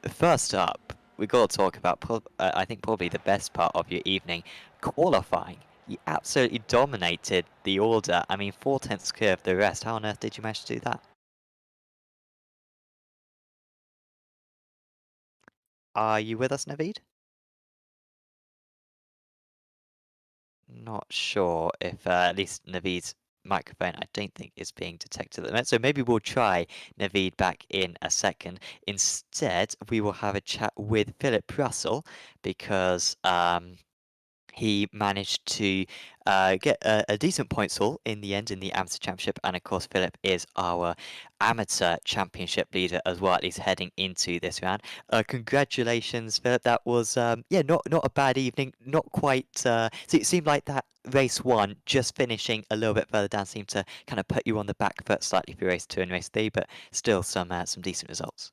First up, we got to talk about I think probably the best part of your evening, qualifying. You absolutely dominated the order. I mean, 4/10 clear of the rest. How on earth did you manage to do that? Are you with us, Naveed? Not sure if at least Naveed's microphone, I don't think, is being detected at the moment. So maybe we'll try Naveed back in a second. Instead, we will have a chat with Philip Russell because he managed to get a decent points haul in the end in the Amateur Championship. And of course, Philip is our Amateur Championship leader as well, at least heading into this round. Congratulations, Philip. That was, yeah, not a bad evening. Not quite, so it seemed like that race 1, just finishing a little bit further down, seemed to kind of put you on the back foot slightly for race 2 and race 3, but still some decent results.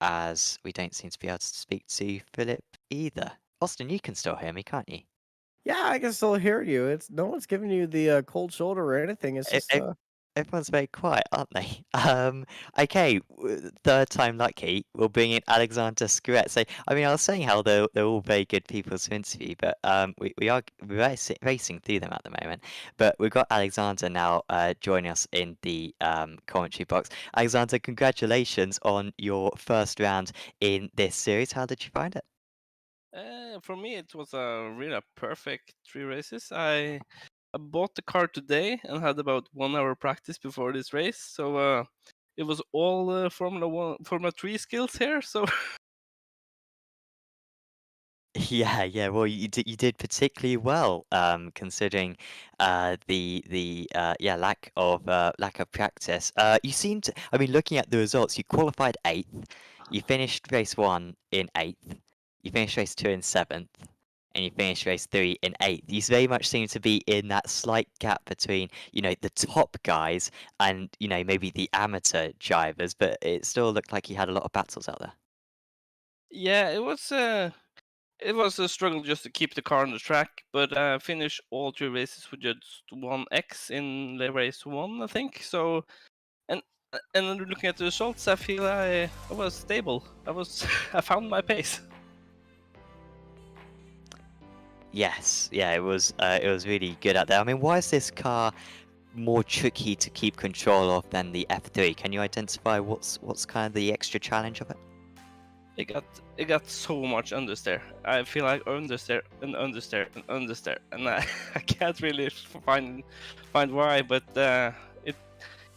As we don't seem to be able to speak to Philip either. Austin, you can still hear me, can't you? Yeah, I can still hear you. It's no one's giving you the cold shoulder or anything. It's just Everyone's very quiet, aren't they? Okay, third time lucky. We'll bring in Alexander Scaret. So, I mean, I was saying how they're all very good people to interview, but we are racing through them at the moment. But we've got Alexander now joining us in the commentary box. Alexander, congratulations on your first round in this series. How did you find it? For me, it was a really perfect 3 races. I bought the car today and had about 1 hour practice before this race, so it was all Formula 3 skills here. So Yeah. Well, you did particularly well, considering the lack of practice. You seem to. I mean, looking at the results, you qualified 8th. You finished race 1 in 8th. You finished race 2 in 7th. And you finished race 3 in 8th. You very much seem to be in that slight gap between, the top guys and, maybe the amateur drivers, but it still looked like you had a lot of battles out there. yeah, it was a struggle just to keep the car on the track, but I finished all 3 races with just 1x in the race 1, I think. So, and looking at the results, I feel I was stable. I found my pace. Yes, yeah, it was really good out there. I mean, why is this car more tricky to keep control of than the F3? Can you identify what's kind of the extra challenge of it? It got so much understeer. I feel like understeer and understeer and understeer, and I can't really find why. But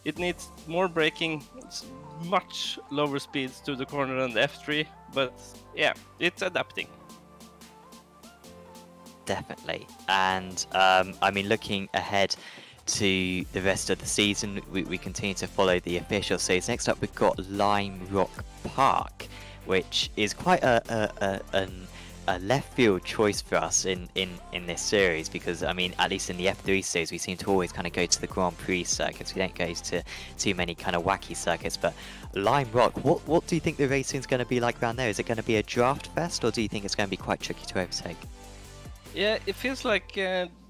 it needs more braking, it's much lower speeds to the corner than the F3. But yeah, it's adapting. Definitely. And I mean, looking ahead to the rest of the season, we continue to follow the official series. Next up, we've got Lime Rock Park, which is quite a left field choice for us in this series, because I mean, at least in the F3 series, we seem to always kind of go to the Grand Prix circuits. We don't go to too many kind of wacky circuits. But Lime Rock, what do you think the racing is going to be like around there? Is it going to be a draft fest, or do you think it's going to be quite tricky to overtake? Yeah, it feels like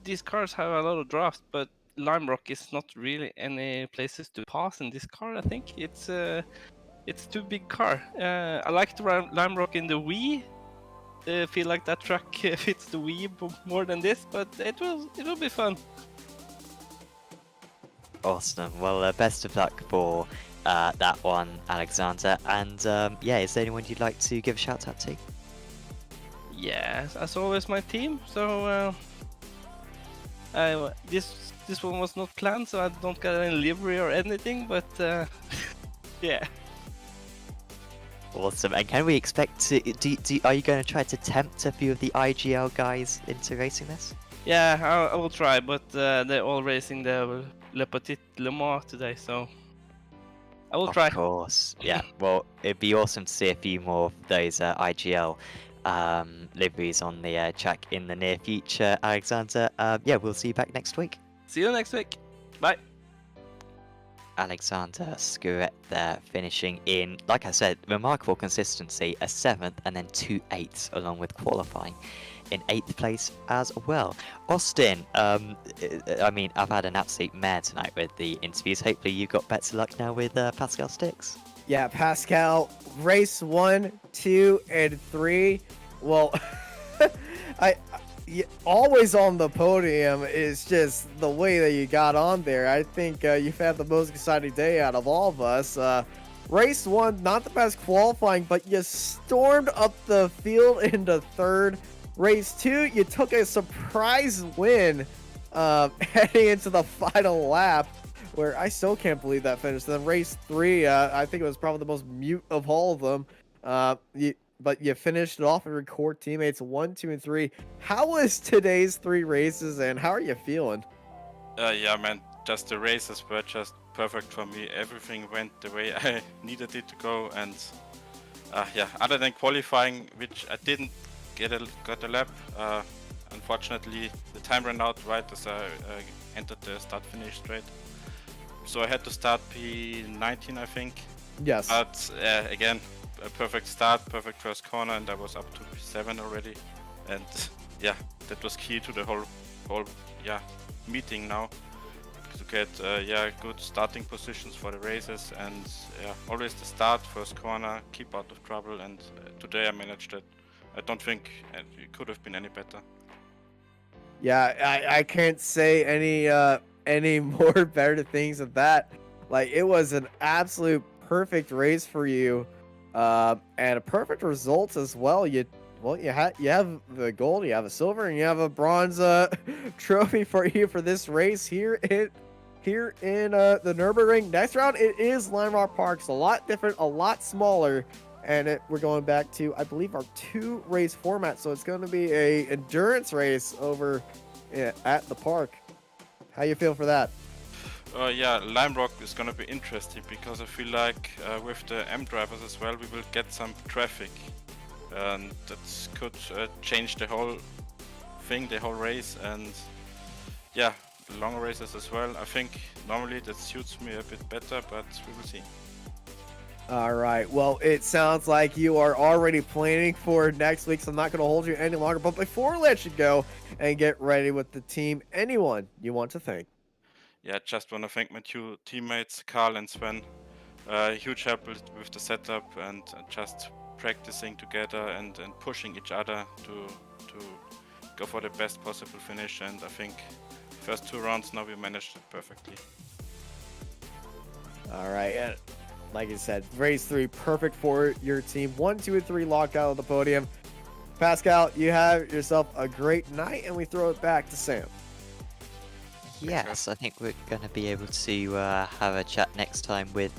these cars have a lot of draft, but Lime Rock is not really any places to pass in this car. I think it's too big car. I liked Lime Rock in the Wii feel like that track fits the Wii more than this, but it will be fun. Awesome. Well, best of luck for that one, Alexander. And yeah, is there anyone you'd like to give a shout out to? Yeah, as always, my team. So this one was not planned, so I don't get any livery or anything. But yeah. Awesome. And can we expect to? Are you going to try to tempt a few of the IGL guys into racing this? Yeah, I will try, but they're all racing the Le Petit Le Mans today, so I will try. Of course. Yeah. Well, it'd be awesome to see a few more of those IGL liveries on the track in the near future, Alexander. Yeah, we'll see you back next week. See you next week. Bye. Alexander Skuret there, finishing in, like I said, remarkable consistency, a 7th and then 2 8ths along with qualifying in 8th place as well. Austin, I mean, I've had an absolute mare tonight with the interviews. Hopefully you got better luck now with Pascal Stix. Yeah, Pascal, race 1, 2, and 3. Well, always on the podium is just the way that you got on there. I think you've had the most exciting day out of all of us. Race 1, not the best qualifying, but you stormed up the field into 3rd. Race 2, you took a surprise win heading into the final lap, where I still can't believe that finished. Then race 3, I think it was probably the most mute of all of them. But you finished it off with your core teammates 1, 2, and 3. How was today's 3 races, and how are you feeling? Yeah, man, just the races were just perfect for me. Everything went the way I needed it to go, and yeah, other than qualifying, which I didn't got a lap. Unfortunately, the time ran out right as I entered the start-finish straight. So I had to start P19, I think. Yes. But again, a perfect start, perfect first corner, and I was up to P7 already. And yeah, that was key to the whole meeting now, to get good starting positions for the races, and yeah, always the start, first corner, keep out of trouble, and today I managed it. I don't think it could have been any better. Yeah, I can't say any more better things than that. Like, it was an absolute perfect race for you, and a perfect result as well. You have the gold, you have a silver, and you have a bronze trophy for you for this race here in the Nürburgring. Next round, it is Lime Rock Park. It's a lot different, a lot smaller. And we're going back to, I believe, our 2 race format. So it's going to be a endurance race over at the park. How you feel for that? Yeah, Lime Rock is going to be interesting, because I feel like with the M drivers as well, we will get some traffic. And that could change the whole thing, the whole race. And yeah, the long races as well. I think normally that suits me a bit better, but we will see. All right. Well, it sounds like you are already planning for next week, so I'm not going to hold you any longer. But before we let you go and get ready with the team, anyone you want to thank? Yeah, just want to thank my 2 teammates, Carl and Sven. Huge help with the setup and just practicing together and pushing each other to go for the best possible finish. And I think first 2 rounds now we managed it perfectly. All right. And like I said, race 3, perfect for your team. 1, 2, and 3 locked out of the podium. Pascal, you have yourself a great night, and we throw it back to Sam. Yes, I think we're going to be able to have a chat next time with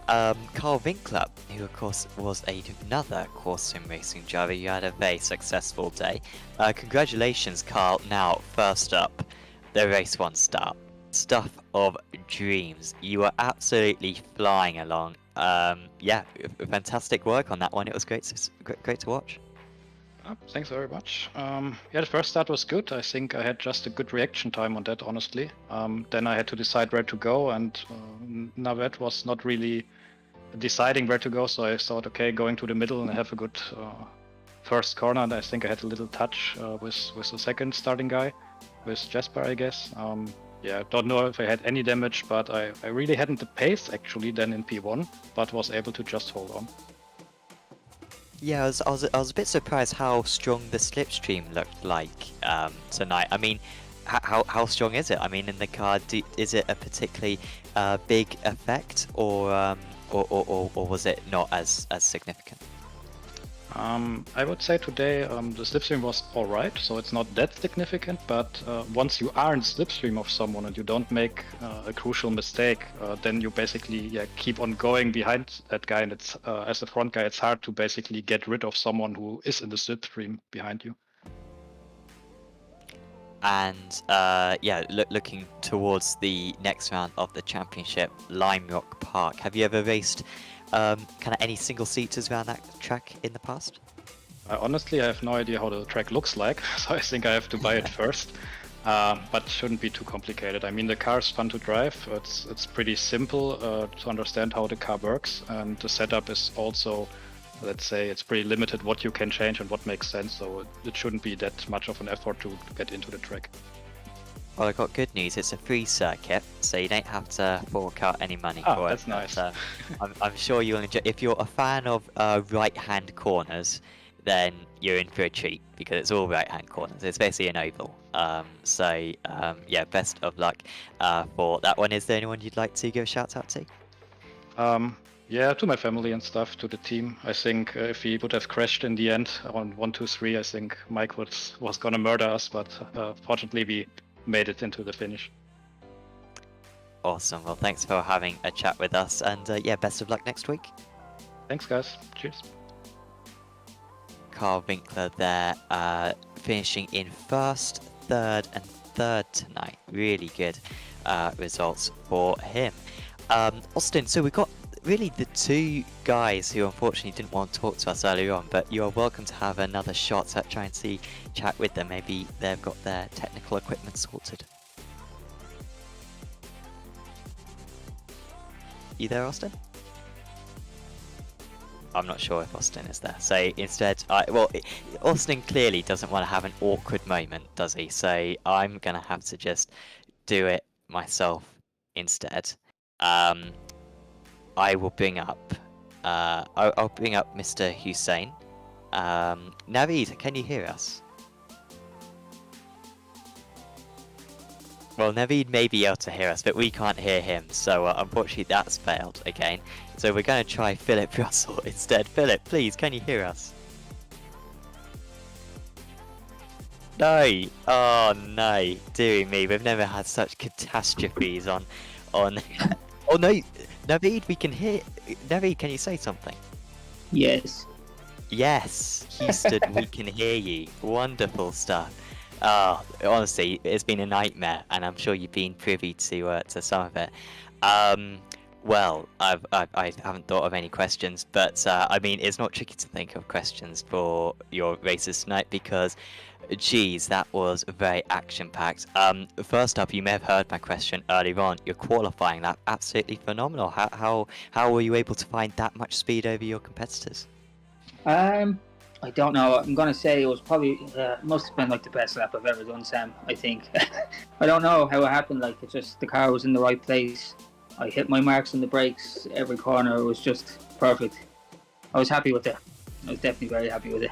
Carl Winkler, who of course was another course sim racing driver. You had a very successful day. Congratulations, Carl. Now, first up, the race 1 start. Stuff of dreams. You were absolutely flying along. Yeah, fantastic work on that one. It was great to watch. Thanks very much. Yeah, the first start was good. I think I had just a good reaction time on that, honestly. Then I had to decide where to go, and Navet was not really deciding where to go, so I thought, okay, going to the middle and have a good first corner. And I think I had a little touch with the second starting guy, with Jasper, I guess. Yeah, don't know if I had any damage, but I really hadn't the pace actually then in P1, but was able to just hold on. Yeah, I was a bit surprised how strong the slipstream looked like tonight. I mean, how strong is it? I mean, in the car, is it a particularly big effect, or was it not as significant? I would say today the slipstream was alright, so it's not that significant, but once you are in slipstream of someone and you don't make a crucial mistake, then you basically keep on going behind that guy, and it's as a front guy, it's hard to basically get rid of someone who is in the slipstream behind you. And looking towards the next round of the championship, Lime Rock Park, have you ever raced kind of any single seaters around that track in the past? Honestly, I have no idea how the track looks like, so I think I have to buy it first. But it shouldn't be too complicated. I mean, the car is fun to drive. It's pretty simple to understand how the car works, and the setup is also, let's say, it's pretty limited what you can change and what makes sense. So it shouldn't be that much of an effort to get into the track. Well, I got good news. It's a free circuit, so you don't have to fork out any money for it. That's nice. But, I'm sure you'll enjoy. If you're a fan of right-hand corners, then you're in for a treat because it's all right-hand corners. It's basically an oval. Best of luck for that one. Is there anyone you'd like to give a shout out to? Yeah, to my family and stuff, to the team. I think if he would have crashed in the end on 1, 2, 3, I think Mike was gonna murder us, but fortunately we made it into the finish. Awesome. Well, thanks for having a chat with us, and best of luck next week. Thanks, guys. Cheers. Carl Winkler there, finishing in first, third, and third tonight. Really good results for him. Austin, so we've got really the two guys who unfortunately didn't want to talk to us earlier on, but you are welcome to have another shot at trying to chat with them. Maybe they've got their technical equipment sorted. You there, Austin? I'm not sure if Austin is there. So instead, Austin clearly doesn't want to have an awkward moment, does he? So I'm going to have to just do it myself instead. I will bring up, I'll bring up Mr. Hussein. Naveed, can you hear us? Well, Naveed may be able to hear us, but we can't hear him, so unfortunately that's failed again. So we're going to try Philip Russell instead. Philip, please, can you hear us? No! Oh no, dearie me, we've never had such catastrophes on... Oh no! Naveed, we can hear... Naveed, can you say something? Yes. Yes, Houston, we can hear you. Wonderful stuff. Oh, honestly, it's been a nightmare, and I'm sure you've been privy to some of it. Well, I haven't thought of any questions, but I mean, it's not tricky to think of questions for your races tonight because, geez, that was very action-packed. First up, you may have heard my question earlier on. Your qualifying lap, absolutely phenomenal. How were you able to find that much speed over your competitors? I don't know. I'm gonna say it was probably must have been like the best lap I've ever done, Sam. I think. I don't know how it happened. Like it just the car was in the right place. I hit my marks on the brakes every corner. It was just perfect. I was happy with it. I was definitely very happy with it.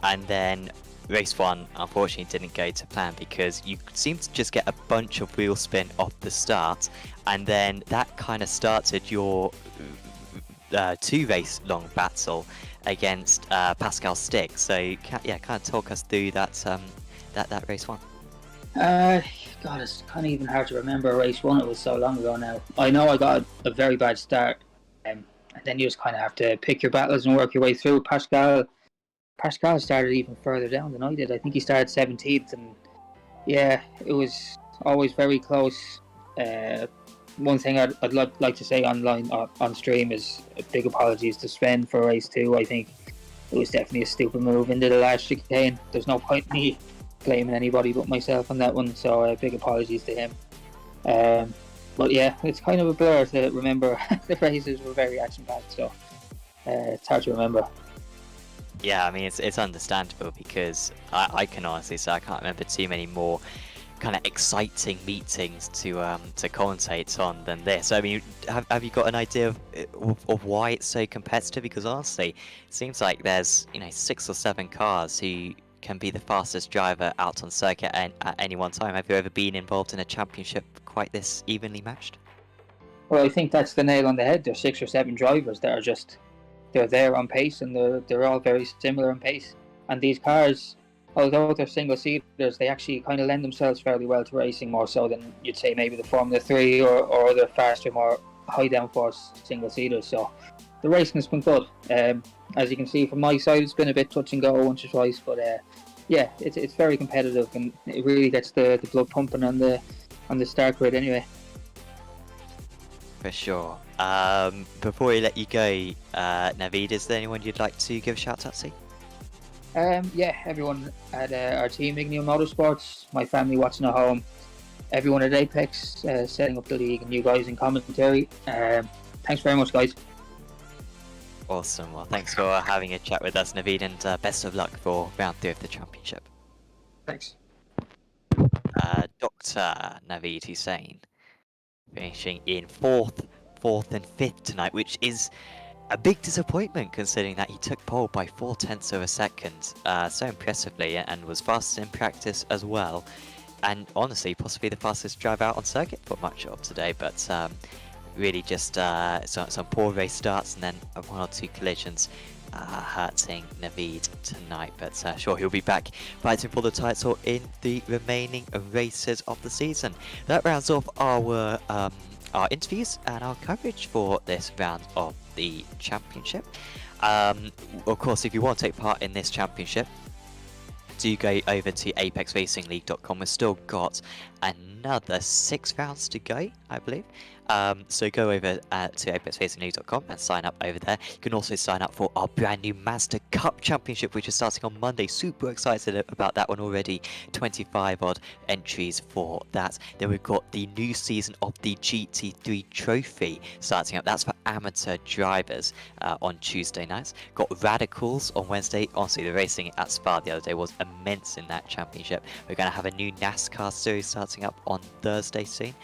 And then race 1 unfortunately didn't go to plan because you seemed to just get a bunch of wheel spin off the start, and then that kind of started your 2 race long battle against Pascal Stick. So kind of talk us through that that race 1. God, it's kind of even hard to remember race 1. It was so long ago now. I know I got a very bad start, and then you just kind of have to pick your battles and work your way through. Pascal started even further down than I did. I think he started 17th, and yeah, it was always very close. One thing I'd like to say on stream is big apologies to Sven for race 2. I think it was definitely a stupid move into the last chicane. There's no point in me blaming anybody but myself on that one, so big apologies to him. But yeah, it's kind of a blur to remember. The races were very action-packed, so it's hard to remember. Yeah, I mean, it's understandable because I can honestly say I can't remember too many more kind of exciting meetings to commentate on than this. I mean, have you got an idea of why it's so competitive? Because honestly, it seems like there's 6 or 7 cars who can be the fastest driver out on circuit at any one time. Have you ever been involved in a championship quite this evenly matched? Well, I think that's the nail on the head. There's 6 or 7 drivers that are they're there on pace, and they're all very similar on pace. And these cars, although they're single-seaters, they actually kind of lend themselves fairly well to racing, more so than you'd say maybe the Formula 3 or other faster, more high downforce single-seaters. So the racing has been good. As you can see from my side, it's been a bit touch and go once or twice, but yeah, it's very competitive, and it really gets the blood pumping on the start grid anyway. For sure. Before we let you go, Naveed, is there anyone you'd like to give a shout out to? Yeah, everyone at our team, Igneo Motorsports, my family watching at home, everyone at Apex, setting up the league, and you guys in commentary. Thanks very much, guys. Awesome. Well, thanks for having a chat with us, Naveed, and best of luck for round 3 of the championship. Thanks. Dr. Naveed Hussain, finishing in 4th and 5th tonight, which is a big disappointment considering that he took pole by 0.4 of a second so impressively, and was fastest in practice as well, and honestly possibly the fastest driver out on circuit for much of today, but really just some poor race starts and then 1 or 2 collisions hurting Naveed tonight, but sure, he'll be back fighting for the title in the remaining races of the season. That rounds off our interviews and our coverage for this round of the championship. Of course, if you want to take part in this championship, do go over to apexracingleague.com. We've still got another 6 rounds to go, I believe. So go over to apexracingleague.com and sign up over there. You can also sign up for our brand new Mazda Cup Championship, which is starting on Monday. Super excited about that one already. 25 odd entries for that. Then we've got the new season of the GT3 Trophy starting up. That's for amateur drivers on Tuesday nights. Got Radicals on Wednesday. Honestly, the racing at Spa the other day was immense in that championship. We're going to have a new NASCAR series starting up on Thursday soon.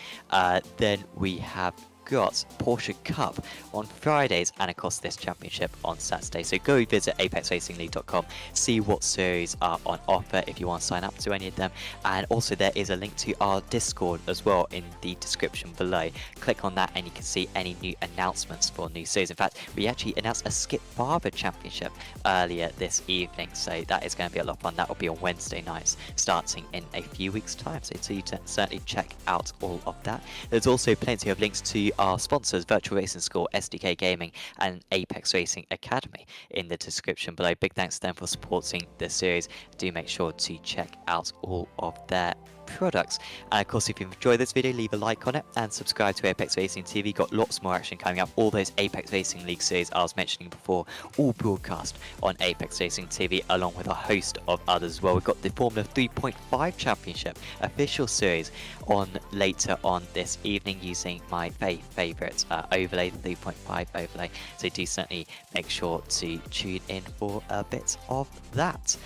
Then we have got Porsche Cup on Fridays, and of course this championship on Saturday. So go visit apexracingleague.com, see what series are on offer if you want to sign up to any of them, and also there is a link to our Discord as well in the description below. Click on that and you can see any new announcements for new series. In fact, we actually announced a Skip Barber Championship earlier this evening, so that is going to be a lot of fun. That will be on Wednesday nights starting in a few weeks time, so you certainly check out all of that. There's also plenty of links to our sponsors, Virtual Racing School, SDK Gaming and Apex Racing Academy in the description below. Big thanks to them for supporting the series. Do make sure to check out all of their products. And of course, if you've enjoyed this video, leave a like on it and subscribe to Apex Racing TV. Got lots more action coming up. All those Apex Racing League series I was mentioning before, all broadcast on Apex Racing TV, along with a host of others as well. We've got the Formula 3.5 Championship official series on later on this evening using my favourite overlay, the 3.5 overlay. So do certainly make sure to tune in for a bit of that.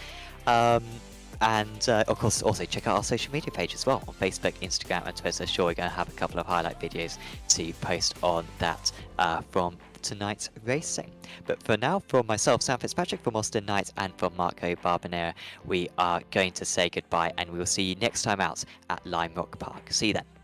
And of course, also check out our social media page as well on Facebook, Instagram, and Twitter. Sure, we're going to have a couple of highlight videos to post on that from tonight's racing. But for now, from myself, Sam Fitzpatrick, from Austin Knight, and from Marco Barbanera, we are going to say goodbye, and we will see you next time out at Lime Rock Park. See you then.